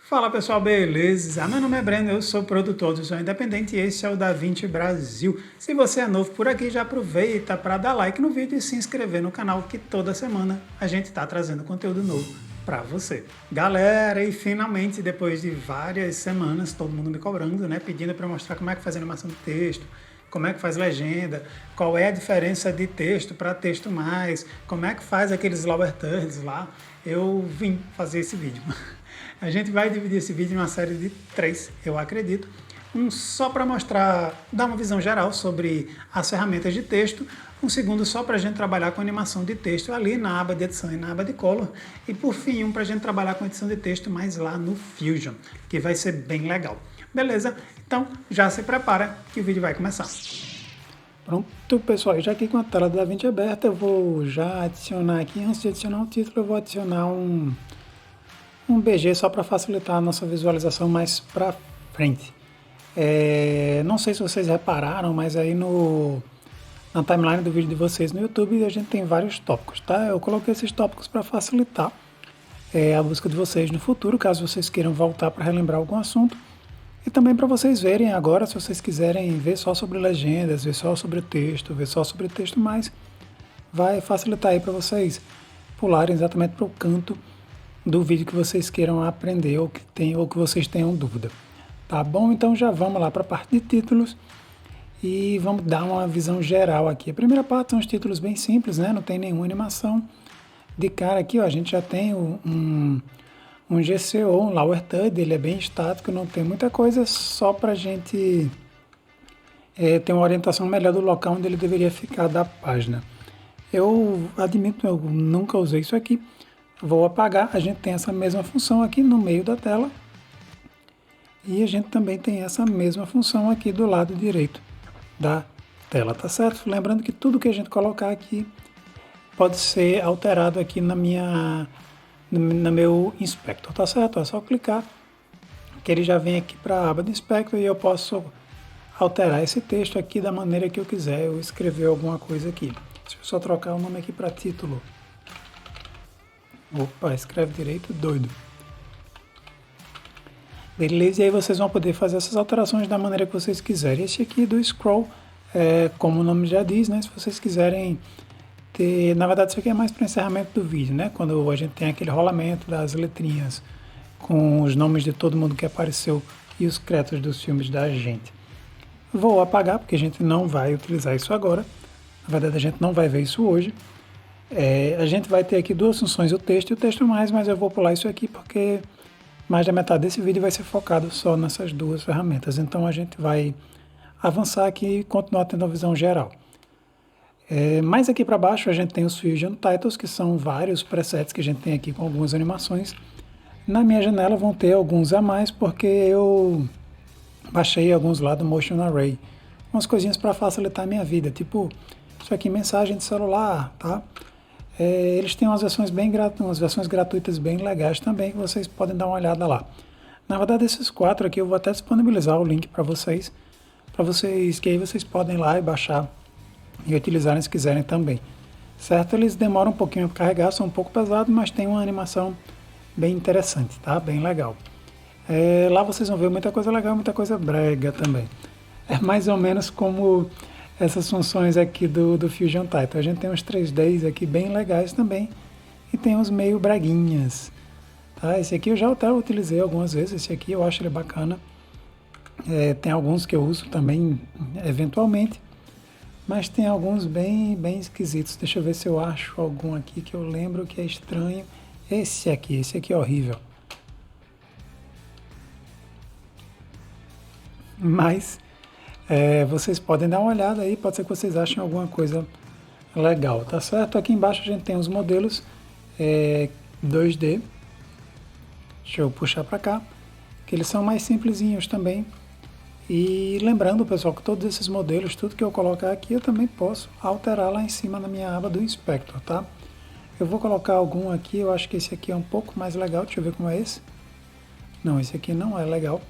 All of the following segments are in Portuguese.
Fala pessoal, beleza? Meu nome é Breno, eu sou produtor do Som Independente e esse é o DaVinci Brasil. Se você é novo por aqui, já aproveita para dar like no vídeo e se inscrever no canal que toda semana a gente está trazendo conteúdo novo para você. Galera, e finalmente depois de várias semanas, todo mundo me cobrando, né, pedindo para mostrar como é que faz animação de texto, como é que faz legenda, qual é a diferença de texto para texto mais, como é que faz aqueles lower thirds lá, eu vim fazer esse vídeo. A gente vai dividir esse vídeo em uma série de 3, eu acredito. Um só para mostrar, dar uma visão geral sobre as ferramentas de texto. Um segundo só para a gente trabalhar com animação de texto ali na aba de edição e na aba de color. E por fim, um para a gente trabalhar com edição de texto mais lá no Fusion, que vai ser bem legal. Beleza? Então já se prepara que o vídeo vai começar. Pronto, pessoal, já aqui com a tela do DaVinci aberta, eu vou já adicionar aqui, antes de adicionar o título, eu vou adicionar um BG só para facilitar a nossa visualização mais para frente. Não sei se vocês repararam, mas aí na timeline do vídeo de vocês no YouTube a gente tem vários tópicos, tá? Eu coloquei esses tópicos para facilitar a busca de vocês no futuro, caso vocês queiram voltar para relembrar algum assunto. E também para vocês verem agora, se vocês quiserem ver só sobre legendas, ver só sobre texto, ver só sobre texto mais, vai facilitar aí para vocês pularem exatamente para o canto do vídeo que vocês queiram aprender ou que vocês tenham dúvida. Tá bom? Então já vamos lá para a parte de títulos e vamos dar uma visão geral aqui. A primeira parte são os títulos bem simples, né? Não tem nenhuma animação. De cara aqui, ó, a gente já tem um GCO, um Lower Third, ele é bem estático, não tem muita coisa, só para a gente ter uma orientação melhor do local onde ele deveria ficar da página. Eu admito, eu nunca usei isso aqui. Vou apagar, a gente tem essa mesma função aqui no meio da tela e a gente também tem essa mesma função aqui do lado direito da tela, tá certo? Lembrando que tudo que a gente colocar aqui pode ser alterado aqui no meu Inspector, tá certo? É só clicar que ele já vem aqui para a aba do Inspector e eu posso alterar esse texto aqui da maneira que eu quiser, eu escrever alguma coisa aqui. Deixa eu só trocar o nome aqui para título. Opa, escreve direito, doido. Beleza, e aí vocês vão poder fazer essas alterações da maneira que vocês quiserem. Esse aqui do scroll, como o nome já diz, né? Se vocês quiserem ter... Na verdade, isso aqui é mais para encerramento do vídeo, né? Quando a gente tem aquele rolamento das letrinhas com os nomes de todo mundo que apareceu e os créditos dos filmes da gente. Vou apagar, porque a gente não vai utilizar isso agora. Na verdade, a gente não vai ver isso hoje. A gente vai ter aqui duas funções, o texto e o texto mais, mas eu vou pular isso aqui porque mais da metade desse vídeo vai ser focado só nessas duas ferramentas. Então a gente vai avançar aqui e continuar tendo a visão geral. Mais aqui para baixo a gente tem os Fusion Titles, que são vários presets que a gente tem aqui com algumas animações. Na minha janela vão ter alguns a mais porque eu baixei alguns lá do Motion Array. Umas coisinhas para facilitar a minha vida, tipo isso aqui, mensagem de celular, tá? Eles têm umas versões gratuitas bem legais também, que vocês podem dar uma olhada lá. Na verdade, esses 4 aqui eu vou até disponibilizar o link para vocês, que aí vocês podem ir lá e baixar e utilizarem se quiserem também. Certo? Eles demoram um pouquinho para carregar, são um pouco pesados, mas tem uma animação bem interessante, tá? Bem legal. Lá vocês vão ver muita coisa legal, muita coisa brega também. É mais ou menos como essas funções aqui do Fusion Title. A gente tem uns 3Ds aqui bem legais também e tem uns meio braguinhas. Tá? Esse aqui eu já até utilizei algumas vezes, esse aqui eu acho ele bacana. Tem alguns que eu uso também eventualmente, mas tem alguns bem esquisitos. Deixa eu ver se eu acho algum aqui que eu lembro que é estranho. Esse aqui é horrível. Mas vocês podem dar uma olhada aí, pode ser que vocês achem alguma coisa legal, tá certo? Aqui embaixo a gente tem os modelos 2D. Deixa eu puxar para cá, que eles são mais simplesinhos também. E lembrando, pessoal, que todos esses modelos, tudo que eu colocar aqui, eu também posso alterar lá em cima na minha aba do Inspector, tá? Eu vou colocar algum aqui, eu acho que esse aqui é um pouco mais legal, deixa eu ver como é esse. Não, esse aqui não é legal.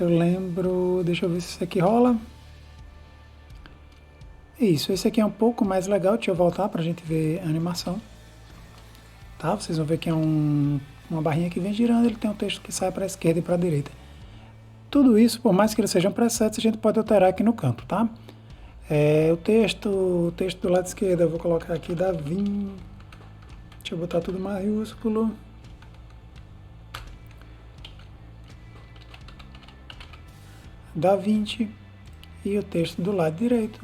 Eu lembro, deixa eu ver se esse aqui rola. Isso, esse aqui é um pouco mais legal, deixa eu voltar para a gente ver a animação. Tá, vocês vão ver que é um uma barrinha que vem girando, ele tem um texto que sai para a esquerda e para a direita. Tudo isso, por mais que eles sejam presets, a gente pode alterar aqui no canto, tá? O texto do lado esquerdo eu vou colocar aqui da 20. Deixa eu botar tudo maiúsculo. Da 20. E o texto do lado direito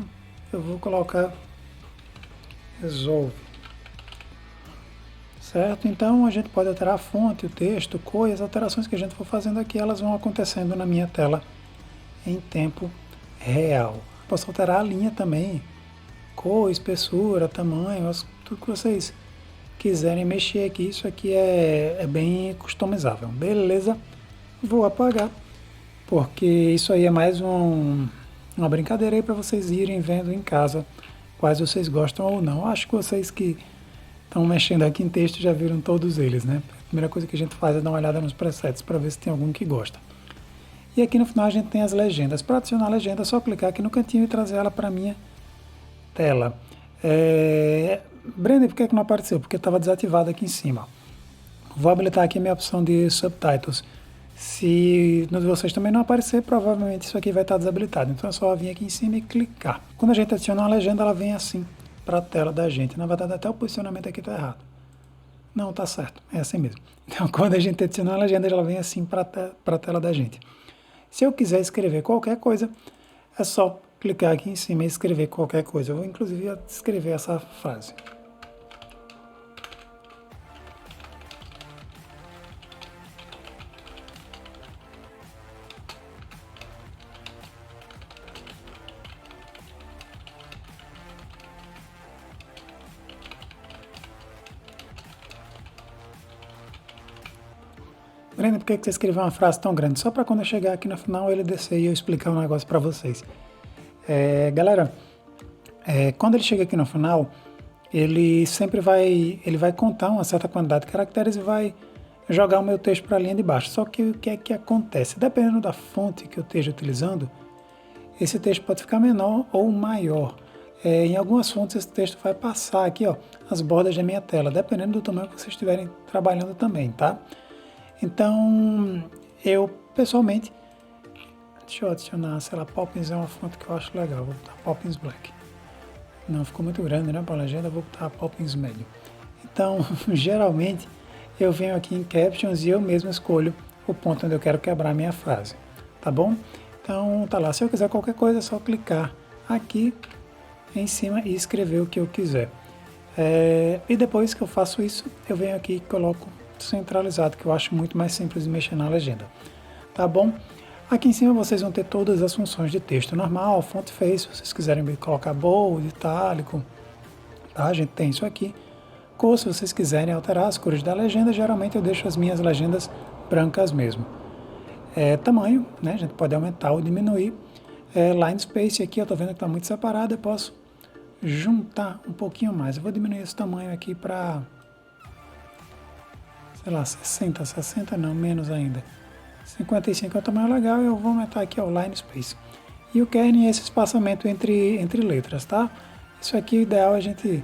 eu vou colocar resolve. Certo? Então a gente pode alterar a fonte, o texto, cor, e as alterações que a gente for fazendo aqui, elas vão acontecendo na minha tela em tempo real. Posso alterar a linha também, cor, espessura, tamanho, tudo que vocês quiserem mexer aqui. Isso aqui é bem customizável. Beleza? Vou apagar, porque isso aí é mais uma brincadeira aí para vocês irem vendo em casa quais vocês gostam ou não. Acho que vocês que estão mexendo aqui em texto já viram todos eles, né? A primeira coisa que a gente faz é dar uma olhada nos presets para ver se tem algum que gosta. E aqui no final a gente tem as legendas. Para adicionar a legenda é só clicar aqui no cantinho e trazer ela para a minha tela. Brenda, por que não apareceu? Porque estava desativado aqui em cima. Vou habilitar aqui a minha opção de subtitles. Se nos de vocês também não aparecer, provavelmente isso aqui vai estar desabilitado. Então é só vir aqui em cima e clicar. Quando a gente adiciona uma legenda, ela vem assim para a tela da gente. Na verdade, até o posicionamento aqui está errado. Não, está certo. É assim mesmo. Então, quando a gente adiciona uma legenda, ela vem assim para a tela da gente. Se eu quiser escrever qualquer coisa, é só clicar aqui em cima e escrever qualquer coisa. Eu vou, inclusive, escrever essa frase. Brenda, por que você escreveu uma frase tão grande? Só para quando eu chegar aqui no final ele descer e eu explicar um negócio para vocês. Galera, quando ele chega aqui no final, ele sempre vai contar uma certa quantidade de caracteres e vai jogar o meu texto para a linha de baixo. Só que o que é que acontece? Dependendo da fonte que eu esteja utilizando, esse texto pode ficar menor ou maior. Em algumas fontes esse texto vai passar aqui, ó, as bordas da minha tela, dependendo do tamanho que vocês estiverem trabalhando também, tá? Então, eu pessoalmente, deixa eu adicionar, sei lá, Poppins é uma fonte que eu acho legal, vou botar Poppins Black. Não, ficou muito grande, né, para a legenda, vou botar Poppins médio. Então, geralmente, eu venho aqui em Captions e eu mesmo escolho o ponto onde eu quero quebrar a minha frase, tá bom? Então, tá lá, se eu quiser qualquer coisa, é só clicar aqui em cima e escrever o que eu quiser. E depois que eu faço isso, eu venho aqui e coloco centralizado, que eu acho muito mais simples de mexer na legenda, tá bom? Aqui em cima vocês vão ter todas as funções de texto normal, font face, se vocês quiserem colocar bold, itálico, tá? A gente tem isso aqui. Cor, se vocês quiserem alterar as cores da legenda, geralmente eu deixo as minhas legendas brancas mesmo. Tamanho, né? A gente pode aumentar ou diminuir. Line space, aqui eu tô vendo que está muito separado, eu posso juntar um pouquinho mais. Eu vou diminuir esse tamanho aqui para, sei lá, 60 não, menos ainda. 55 é o tamanho legal, eu vou aumentar aqui o line space. E o kern é esse espaçamento entre letras, tá? Isso aqui o ideal é a gente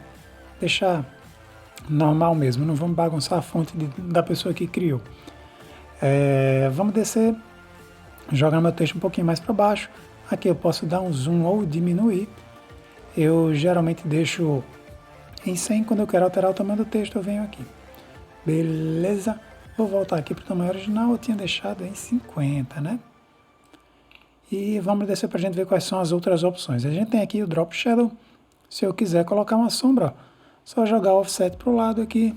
deixar normal mesmo, não vamos bagunçar a fonte da pessoa que criou. Vamos descer, jogar meu texto um pouquinho mais para baixo. Aqui eu posso dar um zoom ou diminuir. Eu geralmente deixo em 100, quando eu quero alterar o tamanho do texto eu venho aqui. Beleza? Vou voltar aqui para o tamanho original, eu tinha deixado em 50, né? E vamos descer para a gente ver quais são as outras opções. A gente tem aqui o Drop Shadow. Se eu quiser colocar uma sombra, ó, só jogar o offset para o lado aqui,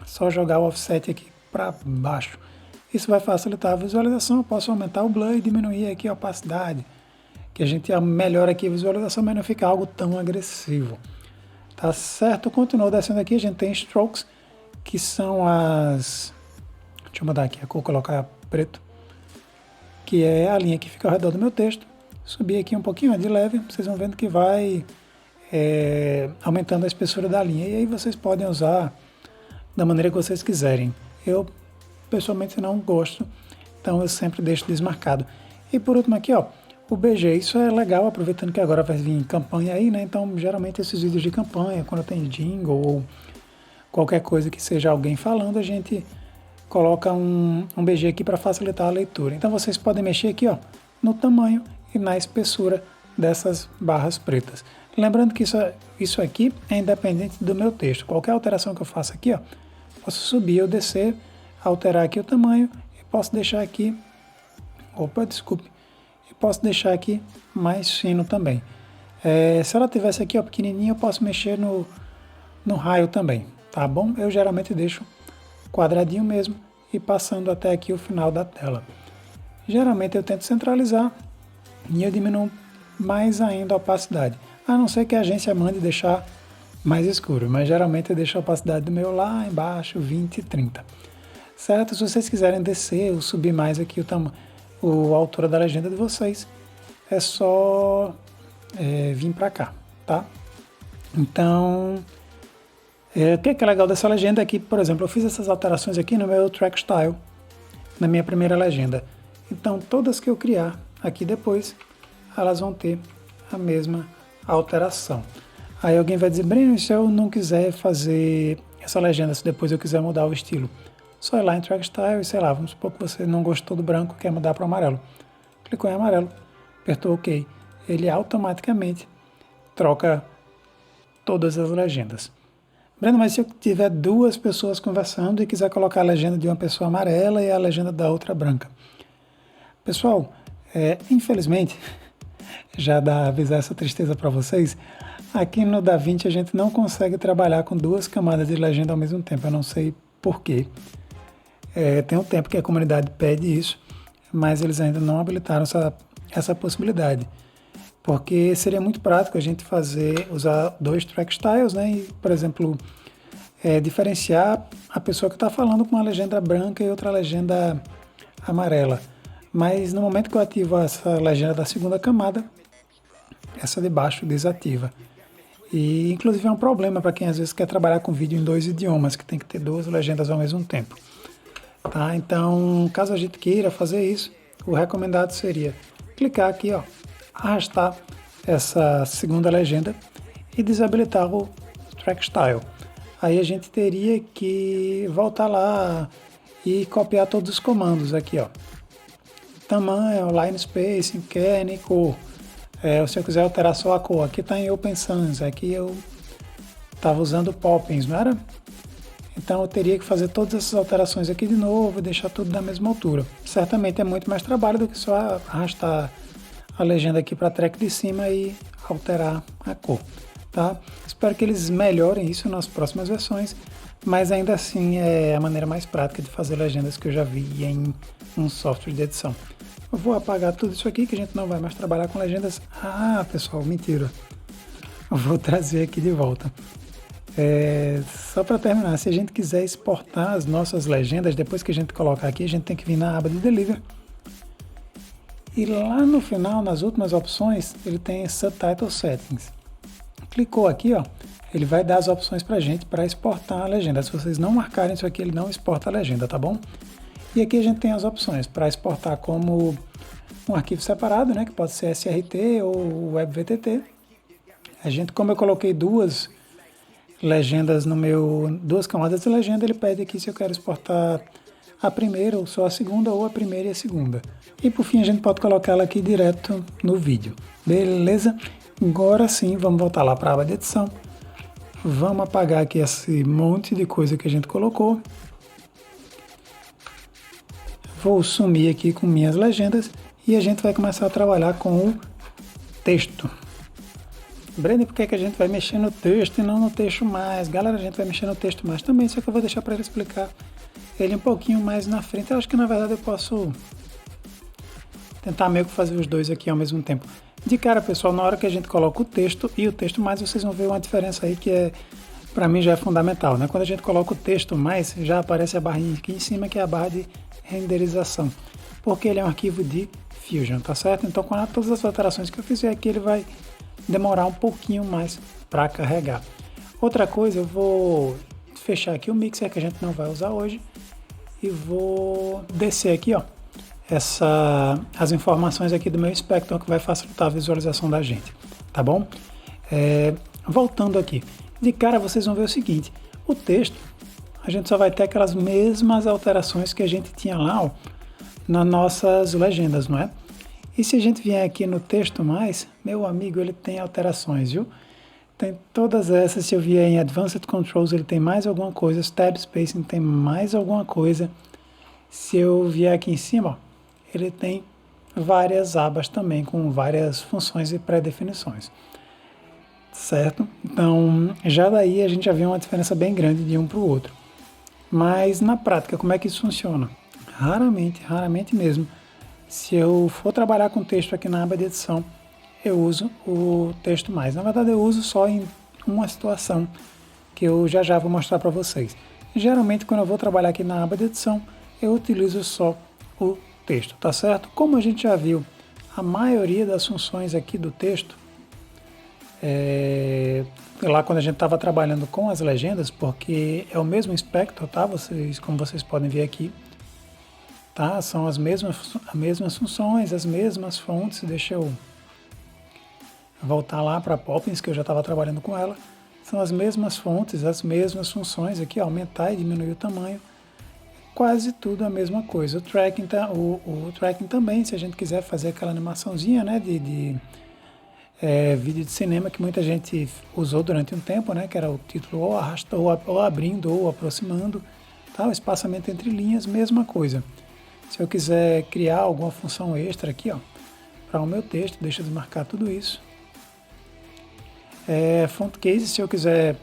só jogar o offset aqui para baixo. Isso vai facilitar a visualização. Eu posso aumentar o blur e diminuir aqui a opacidade, que a gente melhora aqui a visualização, mas não fica algo tão agressivo. Tá certo? Continuo descendo aqui, a gente tem strokes, que são as... Deixa eu mudar aqui a cor, colocar preto, que é a linha que fica ao redor do meu texto. Subir aqui um pouquinho de leve, vocês vão vendo que vai aumentando a espessura da linha. E aí vocês podem usar da maneira que vocês quiserem. Eu, pessoalmente, não gosto, então eu sempre deixo desmarcado. E por último aqui, ó, o BG. Isso é legal, aproveitando que agora vai vir campanha aí, né? Então, geralmente, esses vídeos de campanha, quando tem jingle ou qualquer coisa que seja alguém falando, a gente coloca um BG aqui para facilitar a leitura. Então vocês podem mexer aqui, ó, no tamanho e na espessura dessas barras pretas. Lembrando que isso aqui é independente do meu texto. Qualquer alteração que eu faça aqui, ó, posso subir ou descer, alterar aqui o tamanho e posso deixar aqui, posso deixar aqui mais fino também. Se ela tivesse aqui, ó, pequenininha, eu posso mexer no raio também, tá bom? Eu geralmente deixo quadradinho mesmo e passando até aqui o final da tela. Geralmente eu tento centralizar e eu diminuo mais ainda a opacidade, a não ser que a agência mande deixar mais escuro, mas geralmente eu deixo a opacidade do meu lá embaixo, 20 e 30. Certo? Se vocês quiserem descer ou subir mais aqui a altura da legenda de vocês, é só vir para cá, tá? Então, o que é legal dessa legenda é que, por exemplo, eu fiz essas alterações aqui no meu track style, na minha primeira legenda. Então, todas que eu criar aqui depois, elas vão ter a mesma alteração. Aí alguém vai dizer, Breno, e se eu não quiser fazer essa legenda, se depois eu quiser mudar o estilo? Só ir lá em track style e sei lá, vamos supor que você não gostou do branco, quer mudar para o amarelo. Clicou em amarelo, apertou OK. Ele automaticamente troca todas as legendas. Breno, mas se eu tiver duas pessoas conversando e quiser colocar a legenda de uma pessoa amarela e a legenda da outra branca? Pessoal, infelizmente, já dá avisar essa tristeza para vocês, aqui no DaVinci a gente não consegue trabalhar com duas camadas de legenda ao mesmo tempo, eu não sei porquê. Tem um tempo que a comunidade pede isso, mas eles ainda não habilitaram essa possibilidade. Porque seria muito prático a gente usar dois track styles, né? E, por exemplo, diferenciar a pessoa que está falando com uma legenda branca e outra legenda amarela. Mas no momento que eu ativo essa legenda da segunda camada, essa de baixo desativa. E inclusive é um problema para quem às vezes quer trabalhar com vídeo em dois idiomas, que tem que ter duas legendas ao mesmo tempo. Tá? Então, caso a gente queira fazer isso, o recomendado seria clicar aqui, ó, arrastar essa segunda legenda e desabilitar o track style. Aí a gente teria que voltar lá e copiar todos os comandos aqui, ó. Tamanho, line spacing, kern e cor. Se eu quiser alterar só a cor, aqui está em Open Sans, aqui eu estava usando Poppins, não era? Então eu teria que fazer todas essas alterações aqui de novo e deixar tudo da mesma altura. Certamente é muito mais trabalho do que só arrastar a legenda aqui para a track de cima e alterar a cor, tá? Espero que eles melhorem isso nas próximas versões, mas ainda assim é a maneira mais prática de fazer legendas que eu já vi em um software de edição. Eu vou apagar tudo isso aqui que a gente não vai mais trabalhar com legendas. Ah, pessoal, mentira. Eu vou trazer aqui de volta. Só para terminar, se a gente quiser exportar as nossas legendas, depois que a gente colocar aqui, a gente tem que vir na aba de Deliver. E lá no final, nas últimas opções, ele tem Subtitle Settings. Clicou aqui, ó, ele vai dar as opções para a gente para exportar a legenda. Se vocês não marcarem isso aqui, ele não exporta a legenda, tá bom? E aqui a gente tem as opções para exportar como um arquivo separado, né, que pode ser SRT ou WebVTT. Como eu coloquei duas legendas duas camadas de legenda, ele pede aqui se eu quero exportar a primeira ou só a segunda, ou a primeira e a segunda. E por fim a gente pode colocar ela aqui direto no vídeo. Beleza? Agora sim, vamos voltar lá para a aba de edição. Vamos apagar aqui esse monte de coisa que a gente colocou. Vou sumir aqui com minhas legendas e a gente vai começar a trabalhar com o texto. Breno, por que a gente vai mexer no texto e não no texto mais? Galera, a gente vai mexer no texto mais também, só que eu vou deixar para ele explicar ele um pouquinho mais na frente. Eu acho que na verdade eu posso tentar meio que fazer os dois aqui ao mesmo tempo. De cara, pessoal, na hora que a gente coloca o texto e o texto mais, vocês vão ver uma diferença aí que para mim já é fundamental, né? Quando a gente coloca o texto mais, já aparece a barrinha aqui em cima, que é a barra de renderização, porque ele é um arquivo de Fusion, tá certo? Então, com todas as alterações que eu fizer aqui, ele vai demorar um pouquinho mais para carregar. Outra coisa, eu vou fechar aqui o mixer que a gente não vai usar hoje e vou descer aqui, ó, as informações aqui do meu Inspector, que vai facilitar a visualização da gente, tá bom? Voltando aqui, de cara vocês vão ver o seguinte, o texto, a gente só vai ter aquelas mesmas alterações que a gente tinha lá, ó, nas nossas legendas, não é? E se a gente vier aqui no texto mais, meu amigo, ele tem alterações, viu? Tem todas essas. Se eu vier em Advanced Controls, ele tem mais alguma coisa. Tab Spacing tem mais alguma coisa. Se eu vier aqui em cima, ó, ele tem várias abas também, com várias funções e pré-definições. Certo? Então, já daí a gente já vê uma diferença bem grande de um para o outro. Mas na prática, como é que isso funciona? Raramente mesmo. Se eu for trabalhar com texto aqui na aba de edição, eu uso o texto mais. Na verdade, eu uso só em uma situação que eu já vou mostrar para vocês. Geralmente, quando eu vou trabalhar aqui na aba de edição, eu utilizo só o texto, tá certo? Como a gente já viu, a maioria das funções aqui do texto, lá quando a gente estava trabalhando com as legendas, porque é o mesmo Inspector, tá? Como vocês podem ver aqui, tá? São as mesmas funções, as mesmas fontes. Deixa eu voltar lá para Poppins, que eu já estava trabalhando com ela. São as mesmas fontes, as mesmas funções aqui, aumentar e diminuir o tamanho. Quase tudo a mesma coisa. O tracking também, se a gente quiser fazer aquela animaçãozinha, né, de vídeo de cinema que muita gente usou durante um tempo, né, que era o título ou arrastando, ou abrindo, ou aproximando, tá? O espaçamento entre linhas, mesma coisa. Se eu quiser criar alguma função extra aqui, ó, para o meu texto, deixa eu desmarcar tudo isso. Font case, se eu quiser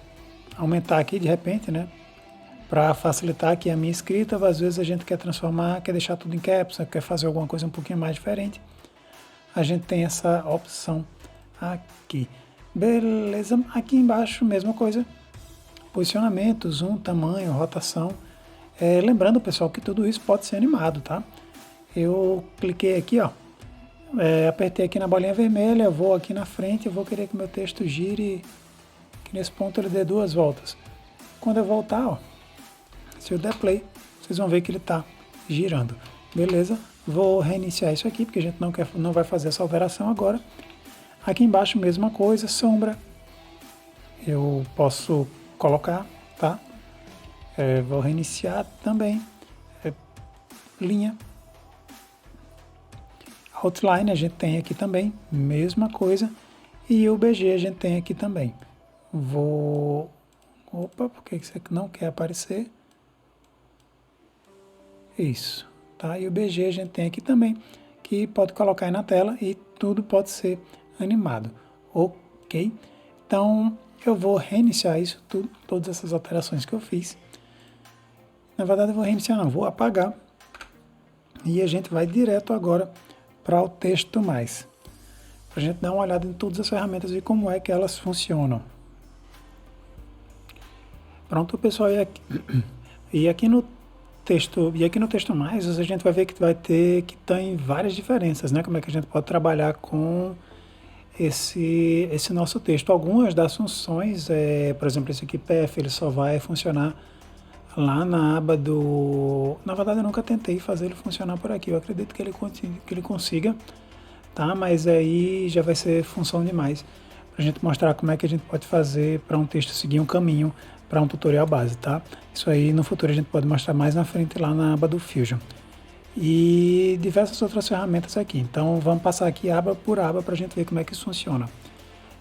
aumentar aqui de repente, né, para facilitar aqui a minha escrita, às vezes a gente quer transformar, quer deixar tudo em caps, quer fazer alguma coisa um pouquinho mais diferente, a gente tem essa opção aqui. Beleza, aqui embaixo, mesma coisa, posicionamento, zoom, tamanho, rotação. Lembrando, pessoal, que tudo isso pode ser animado, tá? Eu cliquei aqui, ó, apertei aqui na bolinha vermelha, vou aqui na frente, eu vou querer que meu texto gire, que nesse ponto ele dê 2 voltas. Quando eu voltar, ó, se eu der play, vocês vão ver que ele está girando. Beleza? Vou reiniciar isso aqui, porque a gente não vai fazer essa alteração agora. Aqui embaixo, mesma coisa, sombra. Eu posso colocar, tá? Vou reiniciar também. Linha. Outline a gente tem aqui também, mesma coisa. E o BG a gente tem aqui também. Opa, por que isso aqui não quer aparecer? Isso, tá? E o BG a gente tem aqui também, que pode colocar aí na tela e tudo pode ser animado, ok? Então, eu vou reiniciar isso tudo, todas essas alterações que eu fiz. Na verdade, eu vou reiniciar, não, vou apagar. E a gente vai direto agora para o texto mais, para a gente dar uma olhada em todas as ferramentas e como é que elas funcionam. Pronto, pessoal, e aqui no texto mais, a gente vai ver que tem várias diferenças, né? Como é que a gente pode trabalhar com esse nosso texto. Algumas das funções, por exemplo, esse aqui PF, ele só vai funcionar lá na aba do... Na verdade, eu nunca tentei fazer ele funcionar por aqui. Eu acredito que ele consiga, tá? Mas aí já vai ser função demais para a gente mostrar como é que a gente pode fazer para um texto seguir um caminho para um tutorial base, tá? Isso aí no futuro a gente pode mostrar mais na frente lá na aba do Fusion. E diversas outras ferramentas aqui. Então vamos passar aqui aba por aba para a gente ver como é que isso funciona.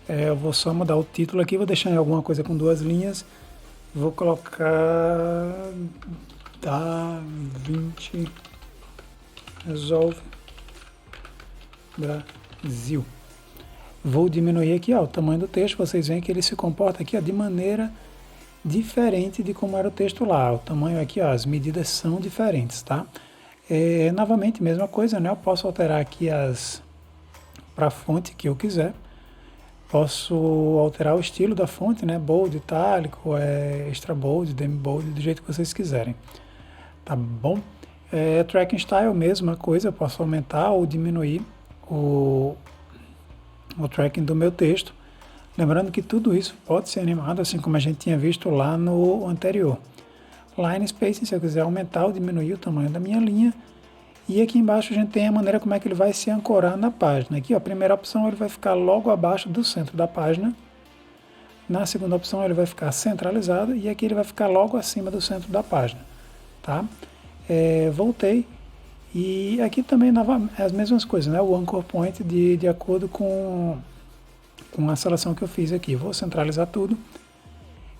Eu vou só mudar o título aqui, vou deixar em alguma coisa com 2 linhas. Vou colocar DaVinci Resolve Brasil. Vou diminuir aqui, ó, o tamanho do texto. Vocês veem que ele se comporta aqui, ó, de maneira diferente de como era o texto lá. O tamanho aqui, ó, as medidas são diferentes, tá? Novamente, mesma coisa, né? Eu posso alterar aqui para a fonte que eu quiser. Posso alterar o estilo da fonte, né? Bold, itálico, extra bold, demi bold, do jeito que vocês quiserem. Tá bom? Tracking style, mesma coisa. Eu posso aumentar ou diminuir o tracking do meu texto. Lembrando que tudo isso pode ser animado, assim como a gente tinha visto lá no anterior. Line spacing, se eu quiser aumentar ou diminuir o tamanho da minha linha. E aqui embaixo a gente tem a maneira como é que ele vai se ancorar na página. Aqui, ó, a primeira opção, ele vai ficar logo abaixo do centro da página. Na segunda opção ele vai ficar centralizado e aqui ele vai ficar logo acima do centro da página, tá? Voltei e aqui também as mesmas coisas, né? O Anchor Point de acordo com a seleção que eu fiz aqui. Vou centralizar tudo.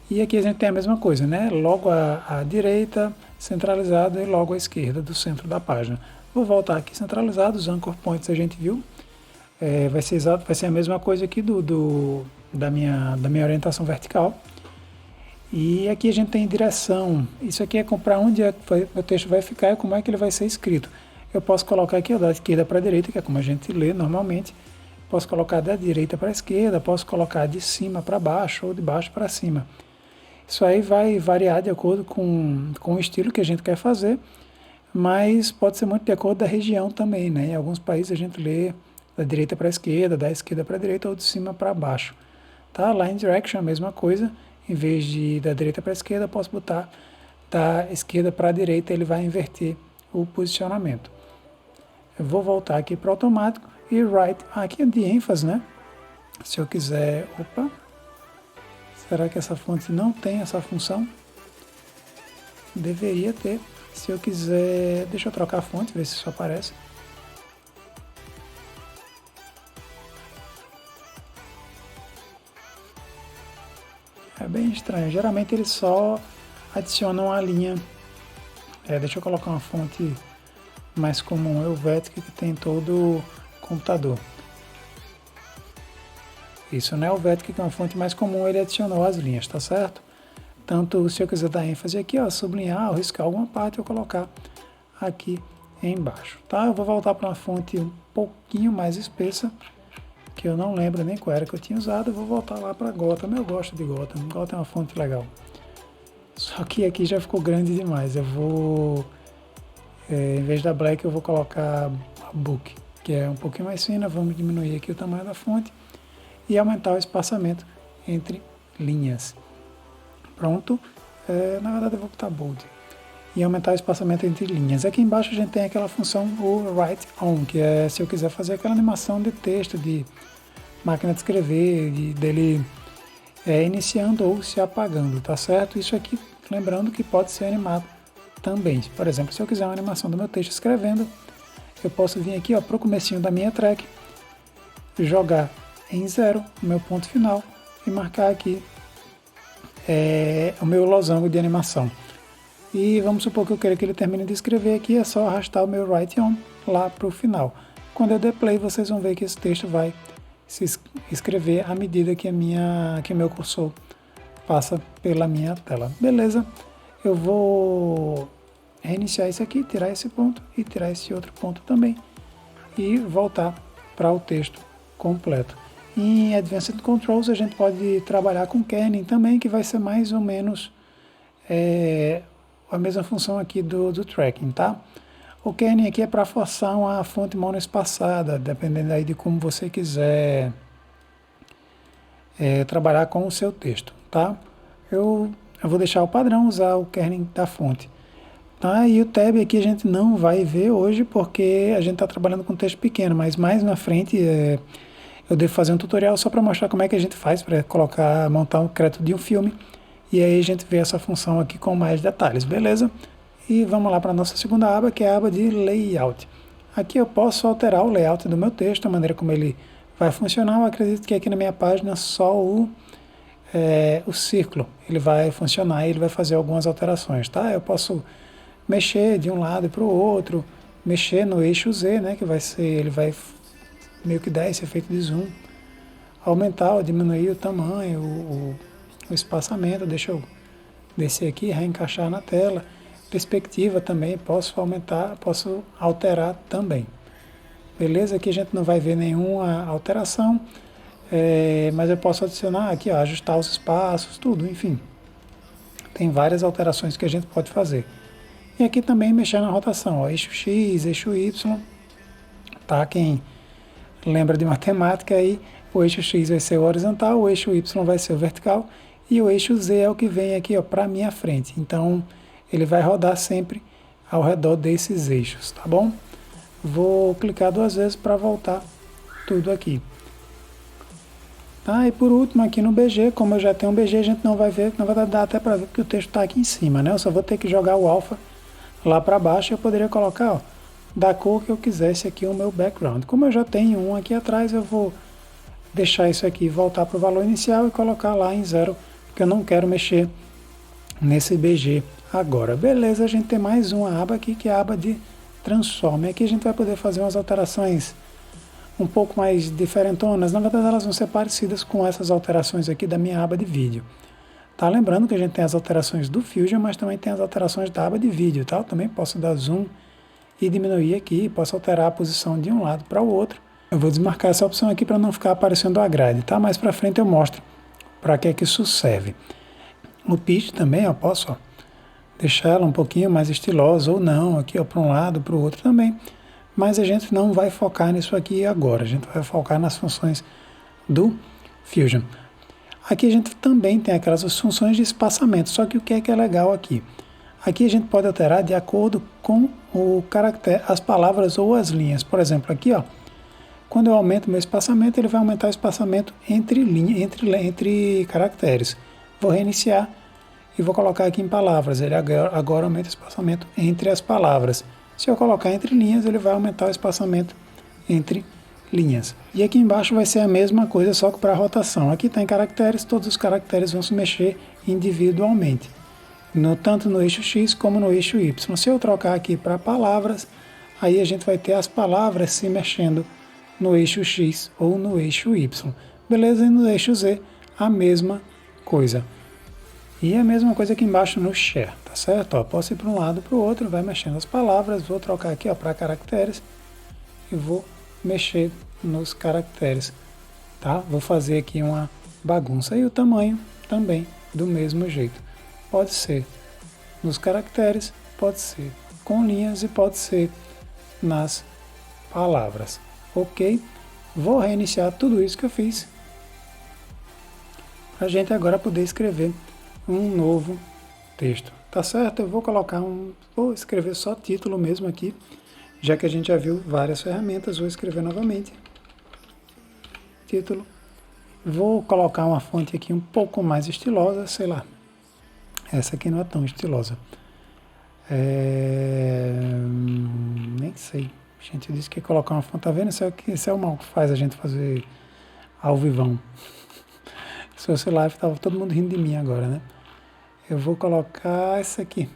E aqui a gente tem a mesma coisa, né? Logo à direita, centralizado, e logo à esquerda do centro da página. Vou voltar aqui centralizado, os Anchor Points a gente viu. Vai ser a mesma coisa aqui da minha orientação vertical. E aqui a gente tem direção. Isso aqui é para onde o texto vai ficar e como é que ele vai ser escrito. Eu posso colocar aqui da esquerda para a direita, que é como a gente lê normalmente. Posso colocar da direita para a esquerda, posso colocar de cima para baixo ou de baixo para cima. Isso aí vai variar de acordo com o estilo que a gente quer fazer, mas pode ser muito de acordo da região também, né? Em alguns países a gente lê da direita para a esquerda, da esquerda para a direita ou de cima para baixo. Tá? Line Direction é a mesma coisa, em vez de da direita para a esquerda, posso botar da esquerda para a direita, ele vai inverter o posicionamento. Eu vou voltar aqui para o automático e Right, aqui é de ênfase, né? Se eu quiser, será que essa fonte não tem essa função? Deveria ter. Se eu quiser, deixa eu trocar a fonte, ver se isso aparece. É bem estranho, geralmente eles só adicionam a linha. Deixa eu colocar uma fonte mais comum, Helvetica, que tem todo o computador. Isso, né? Helvetica, que é uma fonte mais comum, ele adicionou as linhas, tá certo? Tanto se eu quiser dar ênfase aqui, sublinhar ou riscar alguma parte, eu colocar aqui embaixo, tá? Eu vou voltar para uma fonte um pouquinho mais espessa, que eu não lembro nem qual era que eu tinha usado. Eu vou voltar lá para Gotham. Eu gosto de Gotham. Gotham é uma fonte legal. Só que aqui já ficou grande demais. Eu vou, em vez da Black, eu vou colocar a Book, que é um pouquinho mais fina. Vamos diminuir aqui o tamanho da fonte e aumentar o espaçamento entre linhas. Pronto. Na verdade eu vou botar Bold. E aumentar o espaçamento entre linhas. Aqui embaixo a gente tem aquela função, o Write On, que é se eu quiser fazer aquela animação de texto, de máquina de escrever, dele iniciando ou se apagando, tá certo? Isso aqui, lembrando que pode ser animado também. Por exemplo, se eu quiser uma animação do meu texto escrevendo, eu posso vir aqui para o comecinho da minha track, jogar em 0 o meu ponto final e marcar aqui o meu losango de animação. E vamos supor que eu queira que ele termine de escrever aqui, é só arrastar o meu Write On lá para o final. Quando eu der play, vocês vão ver que esse texto vai se escrever à medida que o meu cursor passa pela minha tela. Beleza? Eu vou reiniciar isso aqui, tirar esse ponto e tirar esse outro ponto também e voltar para o texto completo. Em Advanced Controls a gente pode trabalhar com kerning também, que vai ser mais ou menos a mesma função aqui do tracking, tá? O kerning aqui é para forçar uma fonte monoespaçada, dependendo aí de como você quiser trabalhar com o seu texto, tá? Eu vou deixar o padrão, usar o kerning da fonte. Tá? E o tab aqui a gente não vai ver hoje porque a gente está trabalhando com texto pequeno, mas mais na frente eu devo fazer um tutorial só para mostrar como é que a gente faz para montar um crédito de um filme. E aí a gente vê essa função aqui com mais detalhes, beleza? E vamos lá para a nossa segunda aba, que é a aba de Layout. Aqui eu posso alterar o layout do meu texto, a maneira como ele vai funcionar. Eu acredito que aqui na minha página só o círculo ele vai funcionar e ele vai fazer algumas alterações, tá? Eu posso mexer de um lado para o outro, mexer no eixo Z, né? Que ele vai meio que dar esse efeito de zoom, aumentar ou diminuir o tamanho, o espaçamento. Deixa eu descer aqui, reencaixar na tela. Perspectiva também, posso aumentar, posso alterar também. Beleza? Aqui a gente não vai ver nenhuma alteração, mas eu posso adicionar aqui, ajustar os espaços, tudo, enfim. Tem várias alterações que a gente pode fazer. E aqui também mexer na rotação, eixo X, eixo Y, tá? Quem lembra de matemática aí, o eixo X vai ser o horizontal, o eixo Y vai ser o vertical, e o eixo Z é o que vem aqui para minha frente. Então, ele vai rodar sempre ao redor desses eixos, tá bom? Vou clicar 2 vezes para voltar tudo aqui. Tá? E por último, aqui no BG, como eu já tenho um BG, a gente não vai ver, não vai dar até para ver que o texto está aqui em cima, né? Eu só vou ter que jogar o alfa lá para baixo. Eu poderia colocar, ó, da cor que eu quisesse aqui o meu background. Como eu já tenho um aqui atrás, eu vou deixar isso aqui voltar para o valor inicial e colocar lá em 0, porque eu não quero mexer nesse BG agora. Beleza, a gente tem mais uma aba aqui, que é a aba de Transform. Aqui a gente vai poder fazer umas alterações um pouco mais diferentonas. Na verdade, elas vão ser parecidas com essas alterações aqui da minha aba de vídeo. Tá? Lembrando que a gente tem as alterações do Fusion, mas também tem as alterações da aba de vídeo. Tá? Eu também posso dar zoom e diminuir aqui, posso alterar a posição de um lado para o outro. Eu vou desmarcar essa opção aqui para não ficar aparecendo a grade, tá? Mais para frente eu mostro para que é que isso serve. O pitch também eu posso, ó, deixar ela um pouquinho mais estilosa ou não, aqui para um lado, para o outro também. Mas a gente não vai focar nisso aqui agora, a gente vai focar nas funções do Fusion. Aqui a gente também tem aquelas funções de espaçamento, só que o que é legal aqui? Aqui a gente pode alterar de acordo com o caractere, as palavras ou as linhas. Por exemplo, aqui, ó, quando eu aumento meu espaçamento, ele vai aumentar o espaçamento entre caracteres. Vou reiniciar e vou colocar aqui em palavras. Ele agora aumenta o espaçamento entre as palavras. Se eu colocar entre linhas, ele vai aumentar o espaçamento entre linhas. E aqui embaixo vai ser a mesma coisa, só que para rotação. Aqui tem caracteres, todos os caracteres vão se mexer individualmente, tanto no eixo X como no eixo Y. Se eu trocar aqui para palavras, aí a gente vai ter as palavras se mexendo no eixo X ou no eixo Y. Beleza? E no eixo Z, a mesma coisa. E a mesma coisa aqui embaixo no Share, tá certo? Ó, posso ir para um lado para o outro, vai mexendo as palavras, vou trocar aqui para caracteres e vou mexer nos caracteres, tá? Vou fazer aqui uma bagunça. E o tamanho também do mesmo jeito. Pode ser nos caracteres, pode ser com linhas e pode ser nas palavras. Ok? Vou reiniciar tudo isso que eu fiz para a gente agora poder escrever um novo texto. Tá certo? Eu vou vou escrever só título mesmo aqui, já que a gente já viu várias ferramentas. Vou escrever novamente título. Vou colocar uma fonte aqui um pouco mais estilosa, sei lá. Essa aqui não é tão estilosa. Nem sei. A gente disse que ia colocar uma fonte, tá vendo? Isso é o mal que faz a gente fazer ao vivão. Se fosse live, tava todo mundo rindo de mim agora, né? Eu vou colocar essa aqui.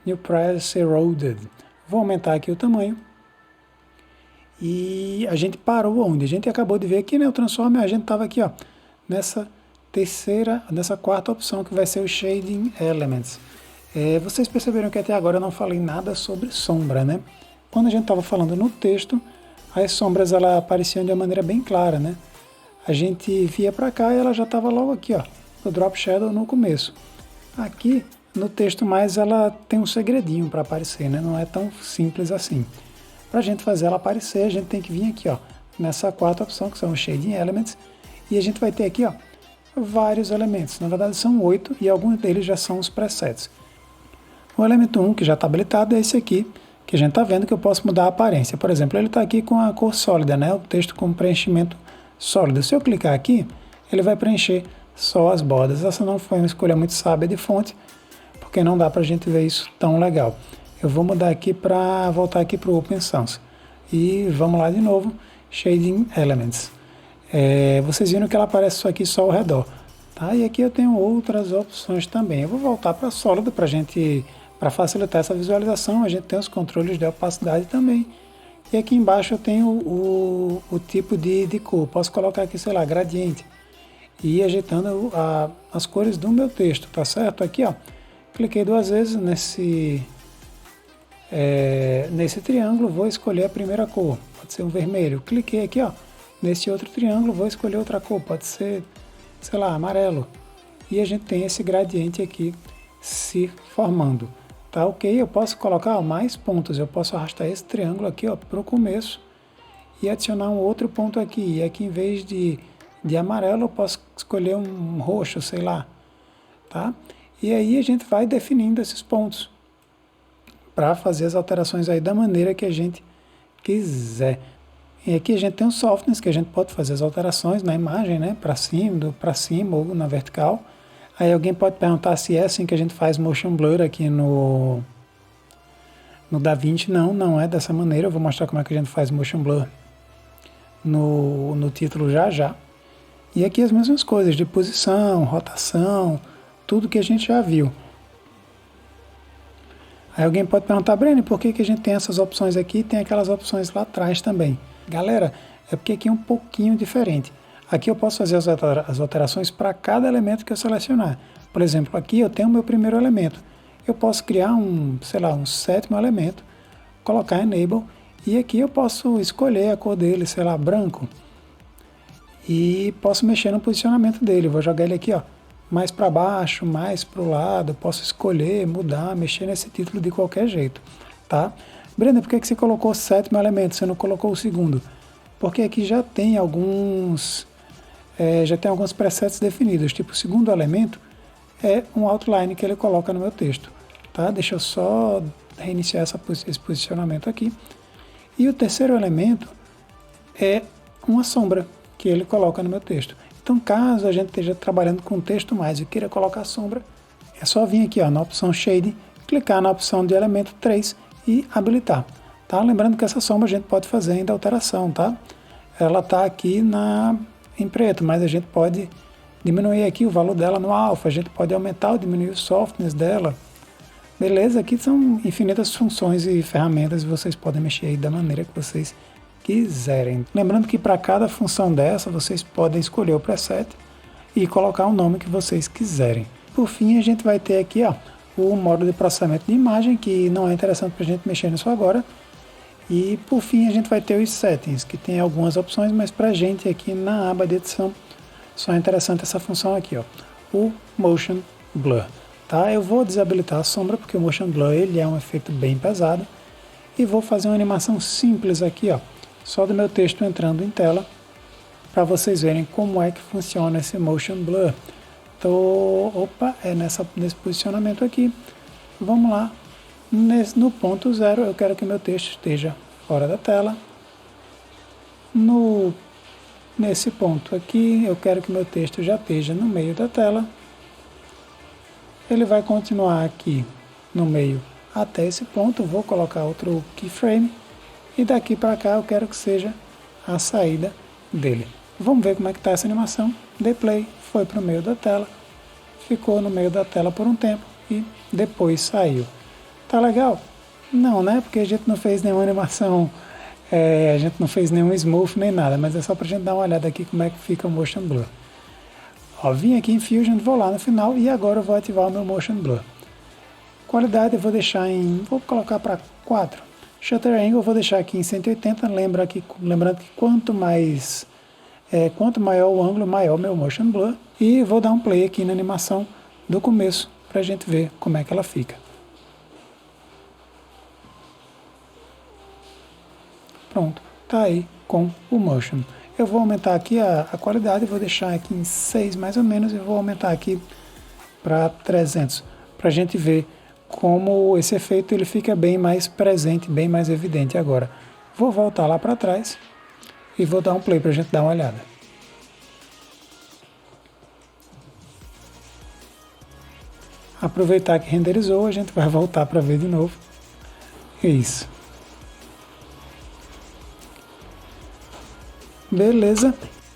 New Price Eroded. Vou aumentar aqui o tamanho. E a gente parou onde? A gente acabou de ver aqui, né? O Transform, a gente estava aqui, ó, nessa quarta opção, que vai ser o Shading Elements. Vocês perceberam que até agora eu não falei nada sobre sombra, né? Quando a gente estava falando no texto, as sombras ela apareciam de uma maneira bem clara, né? A gente via para cá e ela já estava logo aqui, ó, no Drop Shadow no começo. Aqui no texto mais ela tem um segredinho para aparecer, né? Não é tão simples assim. Para a gente fazer ela aparecer, a gente tem que vir aqui, ó, nessa quarta opção, que são os Shading Elements, e a gente vai ter aqui, ó, vários elementos. Na verdade são 8 e alguns deles já são os presets. O elemento 1, que já está habilitado, é esse aqui, que a gente está vendo que eu posso mudar a aparência. Por exemplo, ele está aqui com a cor sólida, né? O texto com preenchimento sólido. Se eu clicar aqui, ele vai preencher só as bordas. Essa não foi uma escolha muito sábia de fonte, porque não dá para a gente ver isso tão legal. Eu vou mudar aqui para voltar aqui para o Open Sans. E vamos lá de novo, Shading Elements. Vocês viram que ela aparece só aqui só ao redor. Tá? E aqui eu tenho outras opções também. Eu vou voltar para sólido para facilitar essa visualização. A gente tem os controles de opacidade também. E aqui embaixo eu tenho o tipo de cor. Posso colocar aqui, sei lá, gradiente. E ir ajeitando as cores do meu texto, tá certo? Aqui, ó, cliquei 2 vezes nesse triângulo, vou escolher a primeira cor. Pode ser um vermelho. Cliquei aqui, ó, nesse outro triângulo, vou escolher outra cor. Pode ser, sei lá, amarelo. E a gente tem esse gradiente aqui se formando. Tá ok? Eu posso colocar mais pontos. Eu posso arrastar esse triângulo aqui para o começo e adicionar um outro ponto aqui. E aqui, em vez de amarelo, eu posso escolher um roxo, sei lá. Tá? E aí a gente vai definindo esses pontos para fazer as alterações aí da maneira que a gente quiser. E aqui a gente tem o Softness, que a gente pode fazer as alterações na imagem, né? Para cima ou na vertical. Aí alguém pode perguntar se é assim que a gente faz Motion Blur aqui no DaVinci. Não é dessa maneira. Eu vou mostrar como é que a gente faz Motion Blur no título já. E aqui as mesmas coisas, de posição, rotação, tudo que a gente já viu. Aí alguém pode perguntar, Breno, por que a gente tem essas opções aqui e tem aquelas opções lá atrás também? Galera, é porque aqui é um pouquinho diferente. Aqui eu posso fazer as alterações para cada elemento que eu selecionar. Por exemplo, aqui eu tenho o meu primeiro elemento. Eu posso criar um 7º elemento, colocar Enable, e aqui eu posso escolher a cor dele, branco. E posso mexer no posicionamento dele. Vou jogar ele aqui, mais para baixo, mais para o lado. Posso escolher, mudar, mexer nesse título de qualquer jeito, tá? Brenda, por que você colocou o 7º elemento, você não colocou o segundo? Porque aqui já tem alguns presets definidos. Tipo, o segundo elemento é um outline que ele coloca no meu texto, tá? Deixa eu só reiniciar esse posicionamento aqui. E o terceiro elemento é uma sombra que ele coloca no meu texto. Então, caso a gente esteja trabalhando com texto mais e queira colocar sombra, é só vir aqui na opção Shade, clicar na opção de elemento 3 e habilitar. Tá? Lembrando que essa sombra a gente pode fazer ainda alteração, tá? Ela está aqui em preto, mas a gente pode diminuir aqui o valor dela no alpha, a gente pode aumentar ou diminuir o softness dela. Beleza? Aqui são infinitas funções e ferramentas e vocês podem mexer aí da maneira que vocês quiserem. Lembrando que para cada função dessa, vocês podem escolher o preset e colocar o nome que vocês quiserem. Por fim, a gente vai ter aqui o modo de processamento de imagem, que não é interessante para a gente mexer nisso agora. E por fim, a gente vai ter os settings, que tem algumas opções, mas para a gente aqui na aba de edição, só é interessante essa função aqui, o Motion Blur. Tá? Eu vou desabilitar a sombra, porque o Motion Blur ele é um efeito bem pesado. E vou fazer uma animação simples aqui, só do meu texto entrando em tela, para vocês verem como é que funciona esse Motion Blur. Então, nesse posicionamento aqui. Vamos lá. No ponto 0, eu quero que meu texto esteja fora da tela. Nesse ponto aqui, eu quero que meu texto já esteja no meio da tela. Ele vai continuar aqui no meio até esse ponto. Vou colocar outro keyframe. E daqui para cá eu quero que seja a saída dele. Vamos ver como é que está essa animação. Dei play, foi para o meio da tela. Ficou no meio da tela por um tempo e depois saiu. Tá legal? Não, né? Porque a gente não fez nenhuma animação, a gente não fez nenhum smooth nem nada, mas é só pra gente dar uma olhada aqui como é que fica o Motion Blur. Vim aqui em Fusion, vou lá no final e agora eu vou ativar o meu Motion Blur. Qualidade eu vou deixar vou colocar para 4. Shutter Angle eu vou deixar aqui em 180, lembrando que quanto maior o ângulo, maior o meu Motion Blur. E vou dar um play aqui na animação do começo pra gente ver como é que ela fica. Pronto, tá aí com o Motion. Eu vou aumentar aqui a qualidade, vou deixar aqui em 6 mais ou menos e vou aumentar aqui para 300, para a gente ver como esse efeito ele fica bem mais presente, bem mais evidente agora. Vou voltar lá para trás e vou dar um play para a gente dar uma olhada. Aproveitar que renderizou, a gente vai voltar para ver de novo. Isso. Beleza,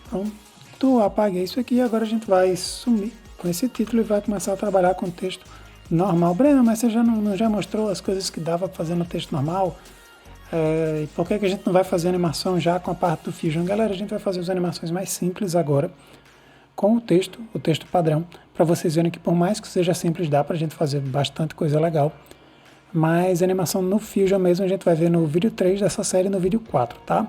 pronto, apaguei isso aqui e agora a gente vai sumir com esse título e vai começar a trabalhar com texto normal. Breno, mas você já mostrou as coisas que dava para fazer no texto normal? E por que a gente não vai fazer animação já com a parte do Fusion? Galera, a gente vai fazer as animações mais simples agora com o texto padrão, para vocês verem que por mais que seja simples, dá para a gente fazer bastante coisa legal. Mas a animação no Fusion mesmo a gente vai ver no vídeo 3 dessa série e no vídeo 4, tá?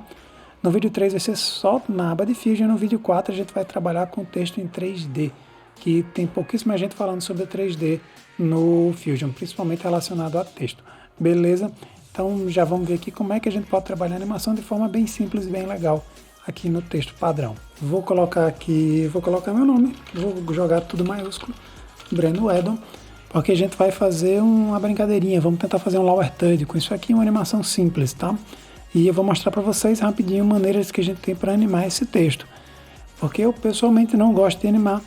No vídeo 3 vai ser só na aba de Fusion, no vídeo 4 a gente vai trabalhar com texto em 3D, que tem pouquíssima gente falando sobre 3D no Fusion, principalmente relacionado a texto. Beleza? Então já vamos ver aqui como é que a gente pode trabalhar a animação de forma bem simples e bem legal aqui no texto padrão. Vou colocar meu nome, vou jogar tudo maiúsculo, Breno Edon, porque a gente vai fazer uma brincadeirinha, vamos tentar fazer um lower third com isso aqui, uma animação simples, tá? E eu vou mostrar para vocês rapidinho maneiras que a gente tem para animar esse texto. Porque eu pessoalmente não gosto de animar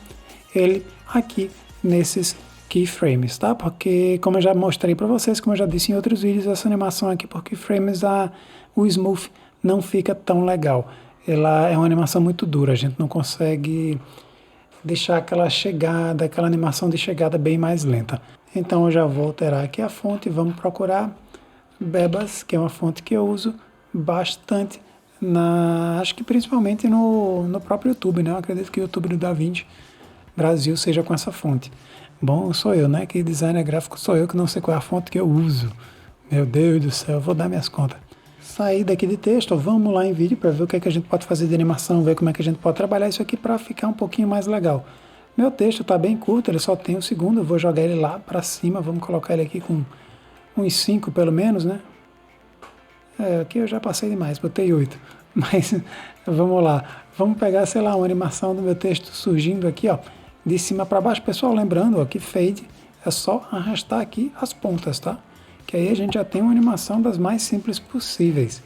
ele aqui nesses keyframes, tá? Porque como eu já mostrei para vocês, como eu já disse em outros vídeos, essa animação aqui por keyframes, o smooth não fica tão legal. Ela é uma animação muito dura, a gente não consegue deixar aquela chegada, aquela animação de chegada bem mais lenta. Então eu já vou alterar aqui a fonte, vamos procurar Bebas, que é uma fonte que eu uso bastante, acho que principalmente no próprio YouTube, né? Eu acredito que o YouTube do DaVinci Brasil seja com essa fonte. Bom, sou eu, né? Que designer gráfico sou eu, que não sei qual é a fonte que eu uso. Meu Deus do céu, vou dar minhas contas. Sair daqui de texto, vamos lá em vídeo para ver o que é que a gente pode fazer de animação, ver como é que a gente pode trabalhar isso aqui para ficar um pouquinho mais legal. Meu texto está bem curto, ele só tem um segundo, eu vou jogar ele lá para cima, vamos colocar ele aqui com uns 5 pelo menos, né? Aqui eu já passei demais, botei 8. Mas vamos lá. Vamos pegar, sei lá, uma animação do meu texto surgindo aqui, ó, de cima para baixo. Pessoal, lembrando, ó, que fade é só arrastar aqui as pontas, tá? Que aí a gente já tem uma animação das mais simples possíveis.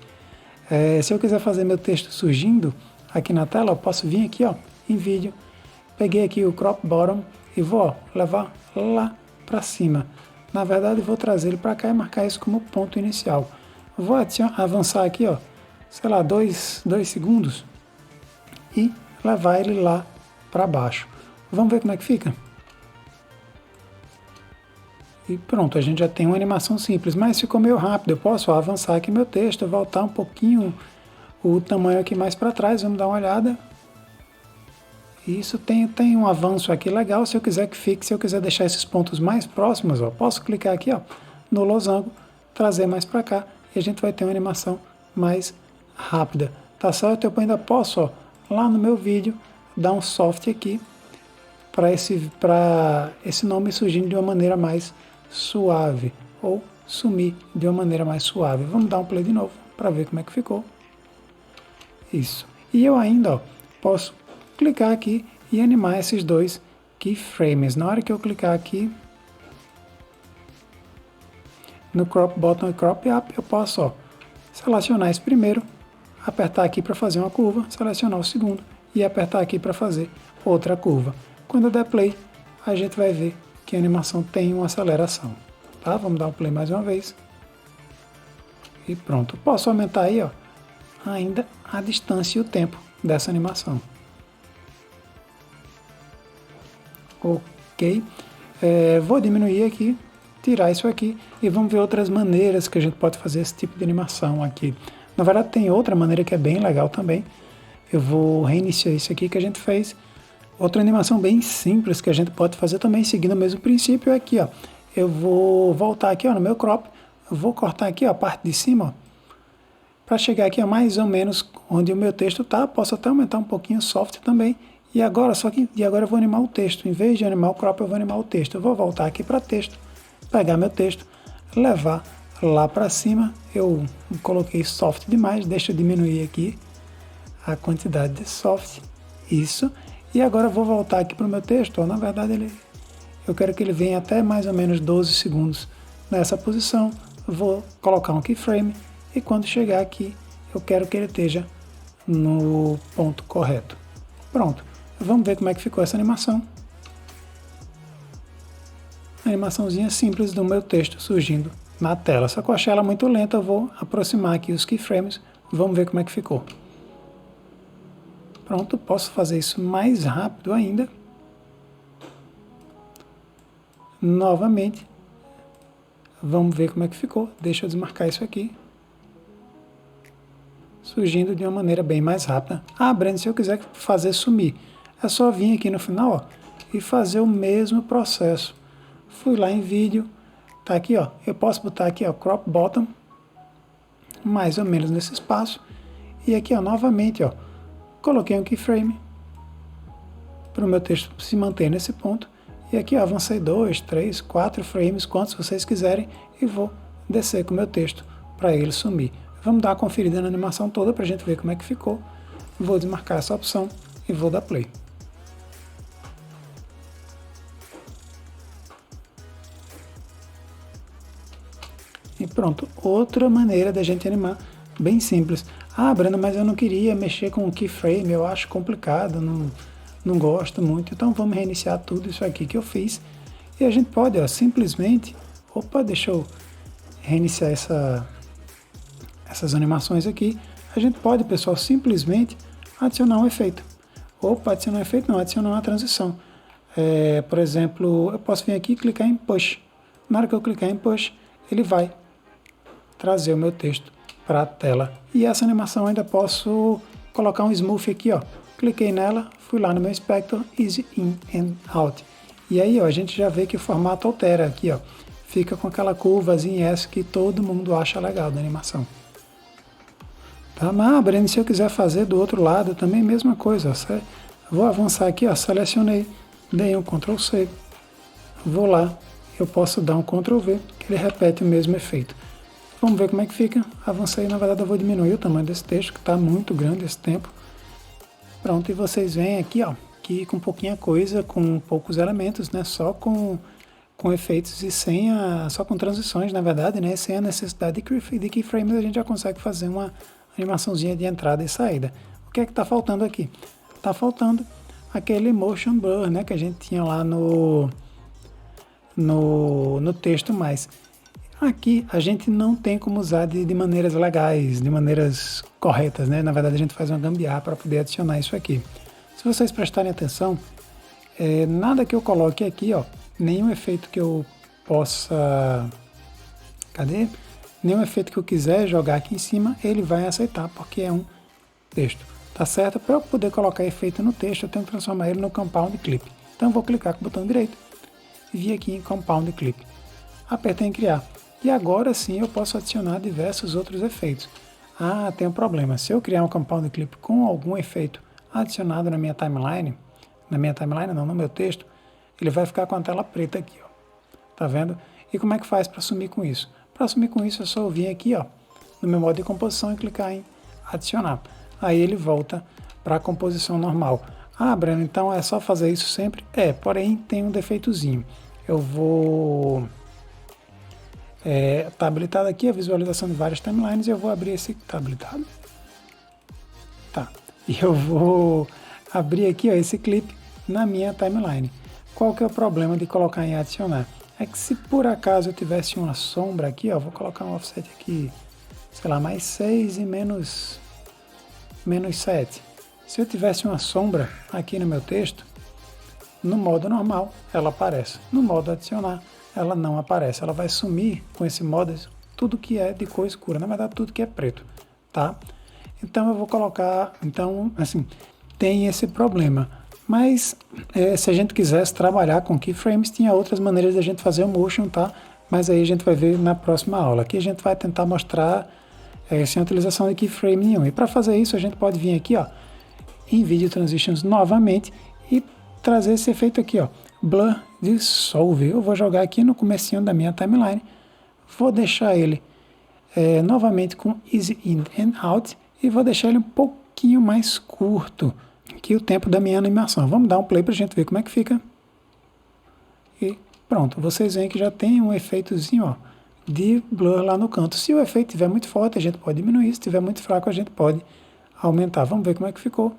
Se eu quiser fazer meu texto surgindo aqui na tela, eu posso vir aqui, ó, em vídeo. Peguei aqui o crop bottom e vou, ó, levar lá para cima. Na verdade, vou trazer ele para cá e marcar isso como ponto inicial. Vou avançar aqui, ó, sei lá, 2 segundos e levar ele lá para baixo. Vamos ver como é que fica? E pronto, a gente já tem uma animação simples, mas ficou meio rápido. Eu posso avançar aqui meu texto, voltar um pouquinho o tamanho aqui mais para trás, vamos dar uma olhada. Isso tem um avanço aqui legal, se eu quiser que fique, se eu quiser deixar esses pontos mais próximos, ó, posso clicar aqui, ó, no losango, trazer mais para cá e a gente vai ter uma animação mais rápida, tá certo? Eu ainda posso, ó, lá no meu vídeo, dar um soft aqui para esse nome surgindo de uma maneira mais suave ou sumir de uma maneira mais suave. Vamos dar um play de novo para ver como é que ficou. Isso. E eu ainda, ó, posso clicar aqui e animar esses dois keyframes. Na hora que eu clicar aqui no crop bottom e crop up, eu posso, ó, selecionar esse primeiro, apertar aqui para fazer uma curva, selecionar o segundo e apertar aqui para fazer outra curva. Quando eu der play, a gente vai ver que a animação tem uma aceleração. Tá? Vamos dar um play mais uma vez. E pronto. Posso aumentar aí, ó, ainda a distância e o tempo dessa animação. Ok. Vou diminuir aqui, tirar isso aqui e vamos ver outras maneiras que a gente pode fazer esse tipo de animação aqui. Na verdade tem outra maneira que é bem legal também. Eu vou reiniciar isso aqui que a gente fez. Outra animação bem simples que a gente pode fazer também seguindo o mesmo princípio é aqui, ó. Eu vou voltar aqui, ó, no meu crop, eu vou cortar aqui, ó, a parte de cima, para chegar aqui, ó, mais ou menos onde o meu texto tá. Posso até aumentar um pouquinho o soft também. E agora eu vou animar o texto. Em vez de animar o crop, eu vou animar o texto. Eu vou voltar aqui para texto, pegar meu texto, levar lá para cima. Eu coloquei soft demais, deixa eu diminuir aqui a quantidade de soft. Isso. E agora eu vou voltar aqui para o meu texto. Ó, na verdade, eu quero que ele venha até mais ou menos 12 segundos nessa posição. Vou colocar um keyframe e quando chegar aqui, eu quero que ele esteja no ponto correto. Pronto. Vamos ver como é que ficou essa animação. Animaçãozinha simples do meu texto surgindo na tela. Só que eu achei ela muito lenta, eu vou aproximar aqui os keyframes. Vamos ver como é que ficou. Pronto, posso fazer isso mais rápido ainda. Novamente. Vamos ver como é que ficou. Deixa eu desmarcar isso aqui. Surgindo de uma maneira bem mais rápida. Ah, Breno, se eu quiser fazer sumir, é só vir aqui no final, ó, e fazer o mesmo processo. Fui lá em vídeo, tá aqui, ó. Eu posso botar aqui, ó, crop bottom, mais ou menos nesse espaço. E aqui, ó, novamente, ó, coloquei um keyframe para o meu texto se manter nesse ponto. E aqui, ó, avancei 2, 3, 4 frames, quantos vocês quiserem, e vou descer com o meu texto para ele sumir. Vamos dar uma conferida na animação toda para a gente ver como é que ficou. Vou desmarcar essa opção e vou dar play. E pronto, outra maneira da gente animar Bem simples. Ah, Breno, mas eu não queria mexer com o keyframe, eu acho complicado, não gosto muito. Então vamos reiniciar tudo isso aqui que eu fiz. E a gente pode, ó, simplesmente... Opa, deixa eu reiniciar essas animações aqui. A gente pode, pessoal, simplesmente adicionar um efeito. Opa, adicionar um efeito não, adicionar uma transição. Por exemplo, eu posso vir aqui e clicar em Push. Na hora que eu clicar em Push, ele vai trazer o meu texto para a tela. E essa animação ainda posso colocar um Smooth aqui, ó. Cliquei nela, fui lá no meu Inspector, Easy In and Out. E aí, ó, a gente já vê que o formato altera aqui, ó. Fica com aquela curvazinha S que todo mundo acha legal da animação. Tá? Mas, Breno, se eu quiser fazer do outro lado também, mesma coisa. Ó. Vou avançar aqui, ó, selecionei, dei um Ctrl C, vou lá, eu posso dar um Ctrl V, que ele repete o mesmo efeito. Vamos ver como é que fica. Avancei, na verdade eu vou diminuir o tamanho desse texto, que está muito grande esse tempo. Pronto, e vocês veem aqui, ó, que com pouquinha coisa, com poucos elementos, né, só com efeitos e só com transições, na verdade, né, sem a necessidade de keyframes, a gente já consegue fazer uma animaçãozinha de entrada e saída. O que é que está faltando aqui? Está faltando aquele motion blur, né, que a gente tinha lá no texto mais. Aqui a gente não tem como usar de maneiras legais, de maneiras corretas, né? Na verdade a gente faz uma gambiarra para poder adicionar isso aqui. Se vocês prestarem atenção, nada que eu coloque aqui, ó, nenhum efeito que eu possa... Cadê? Nenhum efeito que eu quiser jogar aqui em cima, ele vai aceitar, porque é um texto. Tá certo? Para eu poder colocar efeito no texto, eu tenho que transformar ele no Compound Clip. Então eu vou clicar com o botão direito e vir aqui em Compound Clip. Apertei em criar. E agora sim eu posso adicionar diversos outros efeitos. Ah, tem um problema. Se eu criar um Compound Clip com algum efeito adicionado na minha timeline, não, no meu texto, ele vai ficar com a tela preta aqui, ó. Tá vendo? E como é que faz para sumir com isso? Para sumir com isso é só eu vir aqui, ó, no meu modo de composição e clicar em adicionar. Aí ele volta para a composição normal. Ah, Breno, então é só fazer isso sempre? Porém tem um defeitozinho. Eu vou... tá habilitado aqui a visualização de várias timelines e eu vou abrir esse... Tá habilitado? Tá. E eu vou abrir aqui, ó, esse clipe na minha timeline. Qual que é o problema de colocar em adicionar? É que se por acaso eu tivesse uma sombra aqui, ó, vou colocar um offset aqui, sei lá, mais 6 e menos 7. Se eu tivesse uma sombra aqui no meu texto, no modo normal ela aparece. No modo adicionar, ela não aparece. Ela vai sumir com esse modo tudo que é de cor escura. Na verdade, tudo que é preto, tá? Então eu vou colocar... Então, assim, tem esse problema. Mas se a gente quisesse trabalhar com keyframes, tinha outras maneiras de a gente fazer o motion, tá? Mas aí a gente vai ver na próxima aula. Aqui a gente vai tentar mostrar sem utilização de keyframe nenhum. E para fazer isso, a gente pode vir aqui, ó, em Video Transitions novamente e trazer esse efeito aqui, ó, Blur Dissolve. Eu vou jogar aqui no comecinho da minha timeline, vou deixar ele novamente com Easy In and Out e vou deixar ele um pouquinho mais curto que o tempo da minha animação. Vamos dar um play para a gente ver como é que fica. E pronto, vocês veem que já tem um efeitozinho, ó, de blur lá no canto. Se o efeito estiver muito forte, a gente pode diminuir. Se estiver muito fraco, a gente pode aumentar. Vamos ver como é que ficou.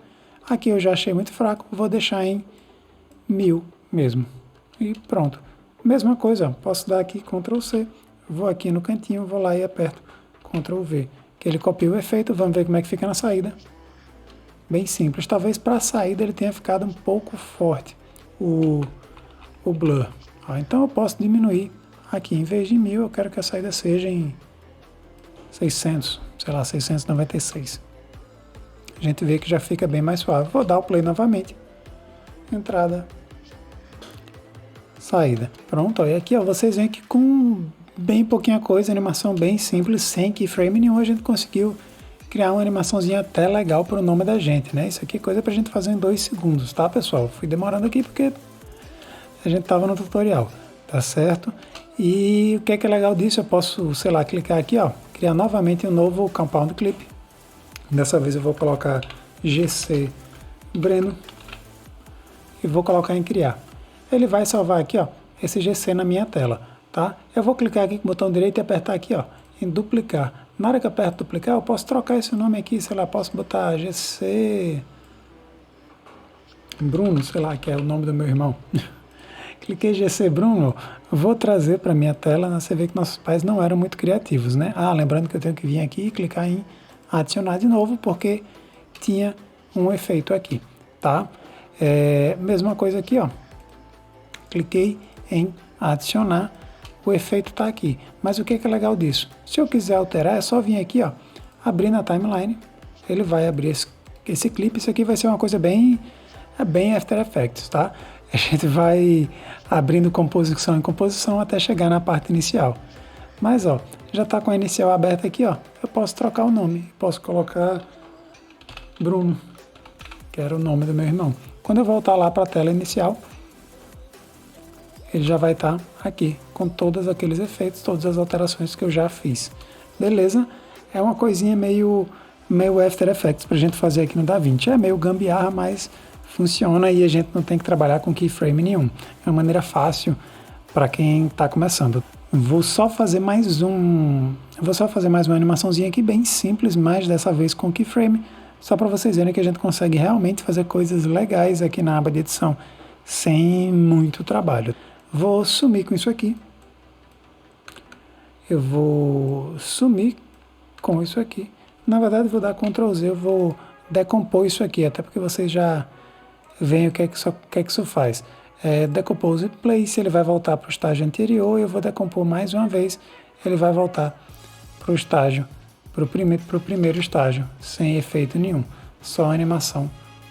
Aqui eu já achei muito fraco, vou deixar em 1000 mesmo. E pronto. Mesma coisa, ó, posso dar aqui Ctrl C, vou aqui no cantinho, vou lá e aperto Ctrl V, que ele copia o efeito. Vamos ver como é que fica na saída. Bem simples. Talvez para a saída ele tenha ficado um pouco forte, o blur. Ó, então eu posso diminuir aqui. Em vez de 1000, eu quero que a saída seja em 600, sei lá, 696. A gente vê que já fica bem mais suave. Vou dar o play novamente. Entrada, saída. Pronto, e aqui ó, vocês veem que com bem pouquinha coisa, animação bem simples, sem keyframe nenhum, a gente conseguiu criar uma animaçãozinha até legal para o nome da gente, né? Isso aqui é coisa pra gente fazer em 2 segundos, tá, pessoal? Fui demorando aqui porque a gente tava no tutorial, tá certo? E o que é legal disso? Eu posso, sei lá, clicar aqui, ó, criar novamente um novo Compound Clip. Dessa vez eu vou colocar GC Breno e vou colocar em criar. Ele vai salvar aqui, ó, esse GC na minha tela, tá? Eu vou clicar aqui com o botão direito e apertar aqui, ó, em duplicar. Na hora que eu aperto duplicar, eu posso trocar esse nome aqui, sei lá, posso botar GC Bruno, sei lá, que é o nome do meu irmão. Cliquei GC Bruno, vou trazer para minha tela, você vê que nossos pais não eram muito criativos, né? Lembrando que eu tenho que vir aqui e clicar em adicionar de novo, porque tinha um efeito aqui, tá? Mesma coisa aqui, ó. Cliquei em adicionar, o efeito está aqui. Mas o que é legal disso? Se eu quiser alterar, é só vir aqui, ó, abrir na timeline, ele vai abrir esse clipe. Isso aqui vai ser uma coisa bem After Effects, tá? A gente vai abrindo composição em composição até chegar na parte inicial. Mas, ó, já está com a inicial aberta aqui, ó. Eu posso trocar o nome, posso colocar Bruno, que era o nome do meu irmão. Quando eu voltar lá para a tela inicial, ele já vai estar aqui, com todos aqueles efeitos, todas as alterações que eu já fiz. Beleza? É uma coisinha meio After Effects para a gente fazer aqui no DaVinci. É meio gambiarra, mas funciona e a gente não tem que trabalhar com keyframe nenhum. É uma maneira fácil para quem está começando. Vou só fazer mais uma animaçãozinha aqui bem simples, mas dessa vez com keyframe, só para vocês verem que a gente consegue realmente fazer coisas legais aqui na aba de edição, sem muito trabalho. Vou sumir com isso aqui. Eu vou sumir com isso aqui. Na verdade, vou dar Ctrl Z, eu vou decompor isso aqui, até porque vocês já veem o que é que isso faz. Decompose Place, ele vai voltar para o estágio anterior, eu vou decompor mais uma vez, ele vai voltar para o estágio, para o primeiro estágio, sem efeito nenhum, só animação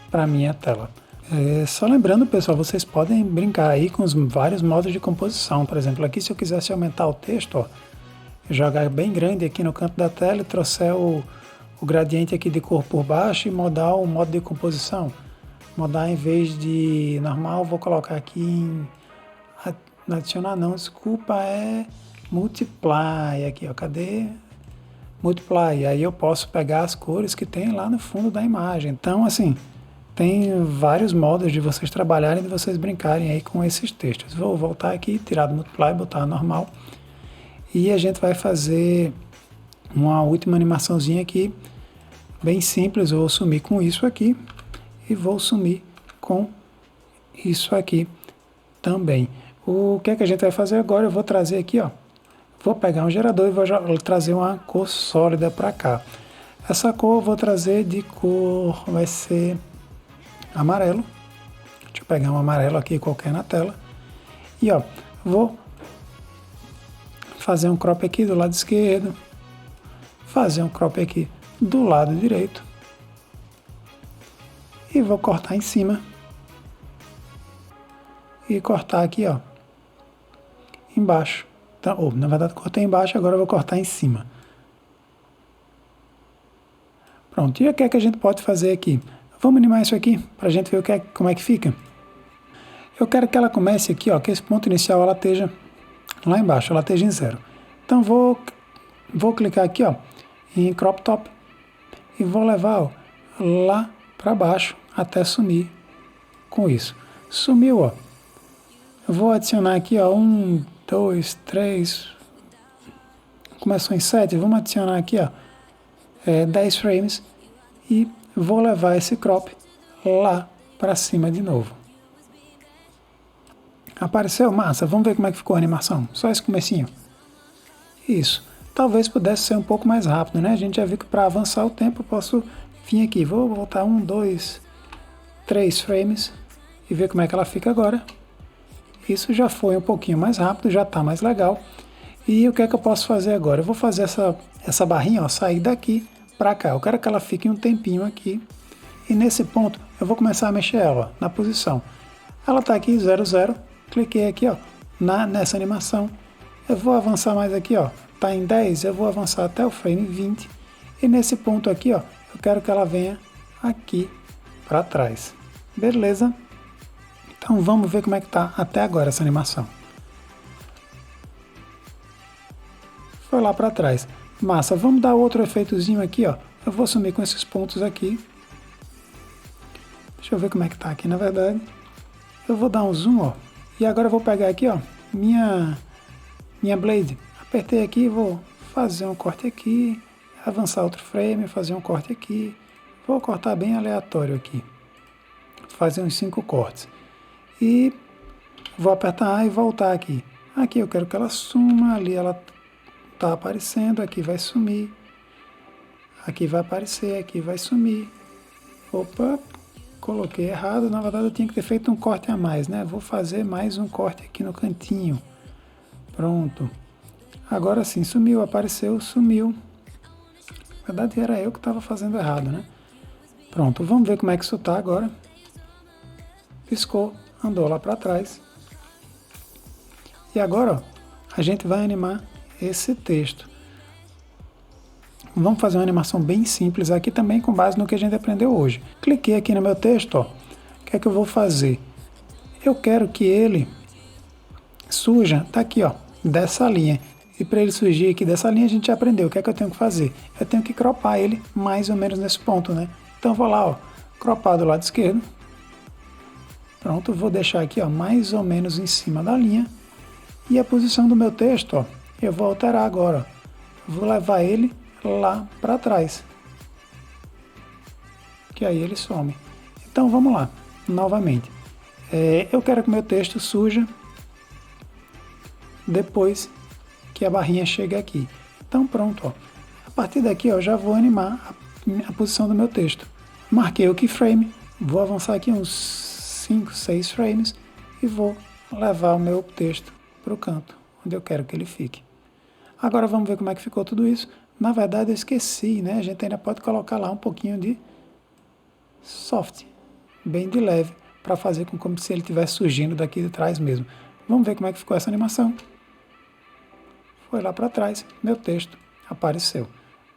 para a minha tela. Só lembrando, pessoal, vocês podem brincar aí com os vários modos de composição. Por exemplo, aqui se eu quisesse aumentar o texto, ó, jogar bem grande aqui no canto da tela e trouxer o gradiente aqui de cor por baixo e mudar o modo de composição. Mudar em vez de normal, vou colocar aqui em adicionar não, desculpa, multiply aqui, ó, cadê? Multiply, aí eu posso pegar as cores que tem lá no fundo da imagem. Então, assim, tem vários modos de vocês trabalharem, de vocês brincarem aí com esses textos. Vou voltar aqui, tirar do multiply, botar normal. E a gente vai fazer uma última animaçãozinha aqui, bem simples. Eu vou sumir com isso aqui e vou sumir com isso aqui também. O que é que a gente vai fazer agora? Eu vou trazer aqui, ó, vou pegar um gerador e vou trazer uma cor sólida para cá. Essa cor eu vou trazer de cor, vai ser amarelo. Deixa eu pegar um amarelo aqui qualquer na tela. E ó, vou fazer um crop aqui do lado esquerdo, fazer um crop aqui do lado direito e vou cortar em cima e cortar aqui, ó, embaixo. Então, na verdade cortei embaixo, agora eu vou cortar em cima. Pronto, e o que é que a gente pode fazer aqui? Vamos animar isso aqui para a gente ver como é que fica. Eu quero que ela comece aqui, ó, que esse ponto inicial ela esteja lá embaixo, ela esteja em 0. Então vou clicar aqui, ó, em Crop Top e vou levar, ó, lá para baixo até sumir com isso. Sumiu, ó. Eu vou adicionar aqui, ó, 1, 2, 3, começou em 7, vamos adicionar aqui, ó, 10 frames e vou levar esse crop lá para cima de novo. Apareceu? Massa, vamos ver como é que ficou a animação. Só esse comecinho. Isso. Talvez pudesse ser um pouco mais rápido, né? A gente já viu que para avançar o tempo eu posso vir aqui. Vou voltar 1, 2, 3 frames e ver como é que ela fica agora. Isso já foi um pouquinho mais rápido, já está mais legal. E o que é que eu posso fazer agora? Eu vou fazer essa barrinha, ó, sair daqui para cá. Eu quero que ela fique um tempinho aqui. E nesse ponto eu vou começar a mexer ela, ó, na posição. Ela está aqui 0, 0. Cliquei aqui, ó, nessa animação. Eu vou avançar mais aqui, ó. Tá em 10, eu vou avançar até o frame 20. E nesse ponto aqui, ó, eu quero que ela venha aqui para trás. Beleza? Então vamos ver como é que tá até agora essa animação. Foi lá para trás. Massa, vamos dar outro efeitozinho aqui, ó. Eu vou sumir com esses pontos aqui. Deixa eu ver como é que tá aqui, na verdade. Eu vou dar um zoom, ó. E agora eu vou pegar aqui, ó, minha blade. Apertei aqui, vou fazer um corte aqui avançar outro frame, fazer um corte aqui. Vou cortar bem aleatório aqui. Fazer uns 5 cortes. E vou apertar A e voltar aqui. Aqui eu quero que ela suma, ali ela está aparecendo, aqui vai sumir. Aqui vai aparecer, aqui vai sumir. Opa, coloquei errado. Na verdade eu tinha que ter feito um corte a mais, né? Vou fazer mais um corte aqui no cantinho. Pronto. Agora sim, sumiu, apareceu, sumiu. Na verdade era eu que estava fazendo errado, né? Pronto, vamos ver como é que isso está agora. Piscou, andou lá para trás. E agora, ó, a gente vai animar esse texto. Vamos fazer uma animação bem simples aqui também com base no que a gente aprendeu hoje. Cliquei aqui no meu texto, ó. O que é que eu vou fazer? Eu quero que ele surja, tá aqui, ó, dessa linha. E para ele surgir aqui dessa linha, a gente já aprendeu. O que é que eu tenho que fazer? Eu tenho que cropar ele mais ou menos nesse ponto, né? Então vou lá, ó, cropar do lado esquerdo. Pronto, vou deixar aqui, ó, mais ou menos em cima da linha. E a posição do meu texto, ó, eu vou alterar agora. Ó. Vou levar ele lá para trás. Que aí ele some. Então vamos lá, novamente. Eu quero que meu texto surja depois que a barrinha chegue aqui. Então pronto, ó. A partir daqui, ó, já vou animar a posição do meu texto. Marquei o keyframe, vou avançar aqui uns 5, 6 frames e vou levar o meu texto para o canto, onde eu quero que ele fique. Agora vamos ver como é que ficou tudo isso. Na verdade eu esqueci, né? A gente ainda pode colocar lá um pouquinho de soft, bem de leve, para fazer como se ele estivesse surgindo daqui de trás mesmo. Vamos ver como é que ficou essa animação. Foi lá para trás, meu texto apareceu,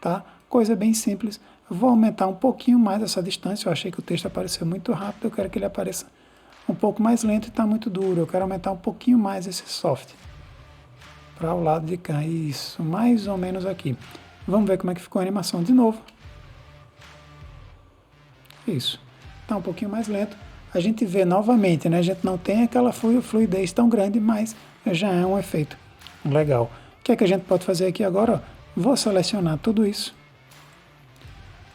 tá? Coisa bem simples. Vou aumentar um pouquinho mais essa distância. Eu achei que o texto apareceu muito rápido, eu quero que ele apareça um pouco mais lento e está muito duro. Eu quero aumentar um pouquinho mais esse soft para o lado de cá. Isso, mais ou menos aqui. Vamos ver como é que ficou a animação de novo. Isso, está um pouquinho mais lento. A gente vê novamente, né? A gente não tem aquela fluidez tão grande, mas já é um efeito legal. O que é que a gente pode fazer aqui agora? Ó, vou selecionar tudo isso,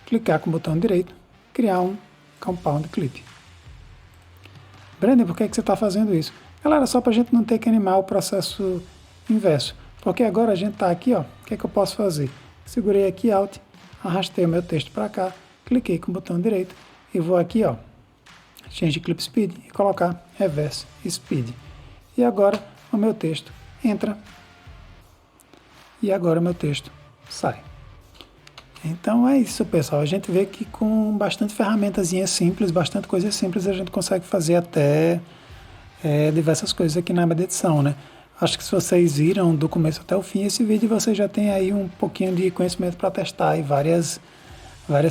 clicar com o botão direito, criar um Compound Clip. Brandon, por que é que você está fazendo isso? Galera, só para a gente não ter que animar o processo inverso. Porque agora a gente está aqui, ó. O que é que eu posso fazer? Segurei aqui Alt, arrastei o meu texto para cá, cliquei com o botão direito e vou aqui, ó, Change Clip Speed e colocar Reverse Speed. E agora o meu texto entra e agora o meu texto sai. Então é isso, pessoal. A gente vê que com bastante ferramentazinha simples, bastante coisa simples, a gente consegue fazer até diversas coisas aqui na aba de edição, né? Acho que se vocês viram do começo até o fim esse vídeo, vocês já têm aí um pouquinho de conhecimento para testar aí várias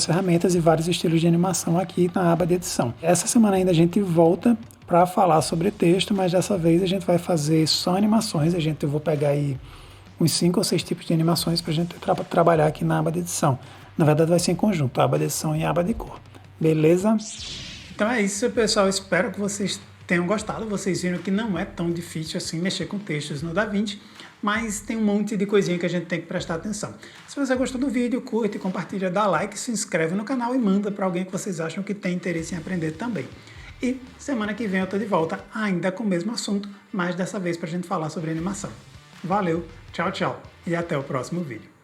ferramentas e vários estilos de animação aqui na aba de edição. Essa semana ainda a gente volta para falar sobre texto, mas dessa vez a gente vai fazer só animações. Eu vou pegar aí uns 5 ou 6 tipos de animações para a gente trabalhar aqui na aba de edição. Na verdade vai ser em conjunto, a aba de edição e a aba de cor. Beleza? Então é isso, pessoal. Espero que vocês tenham gostado. Vocês viram que não é tão difícil assim mexer com textos no DaVinci, mas tem um monte de coisinha que a gente tem que prestar atenção. Se você gostou do vídeo, curte, compartilha, dá like, se inscreve no canal e manda para alguém que vocês acham que tem interesse em aprender também. E semana que vem eu tô de volta ainda com o mesmo assunto, mas dessa vez para a gente falar sobre animação. Valeu, tchau, tchau e até o próximo vídeo.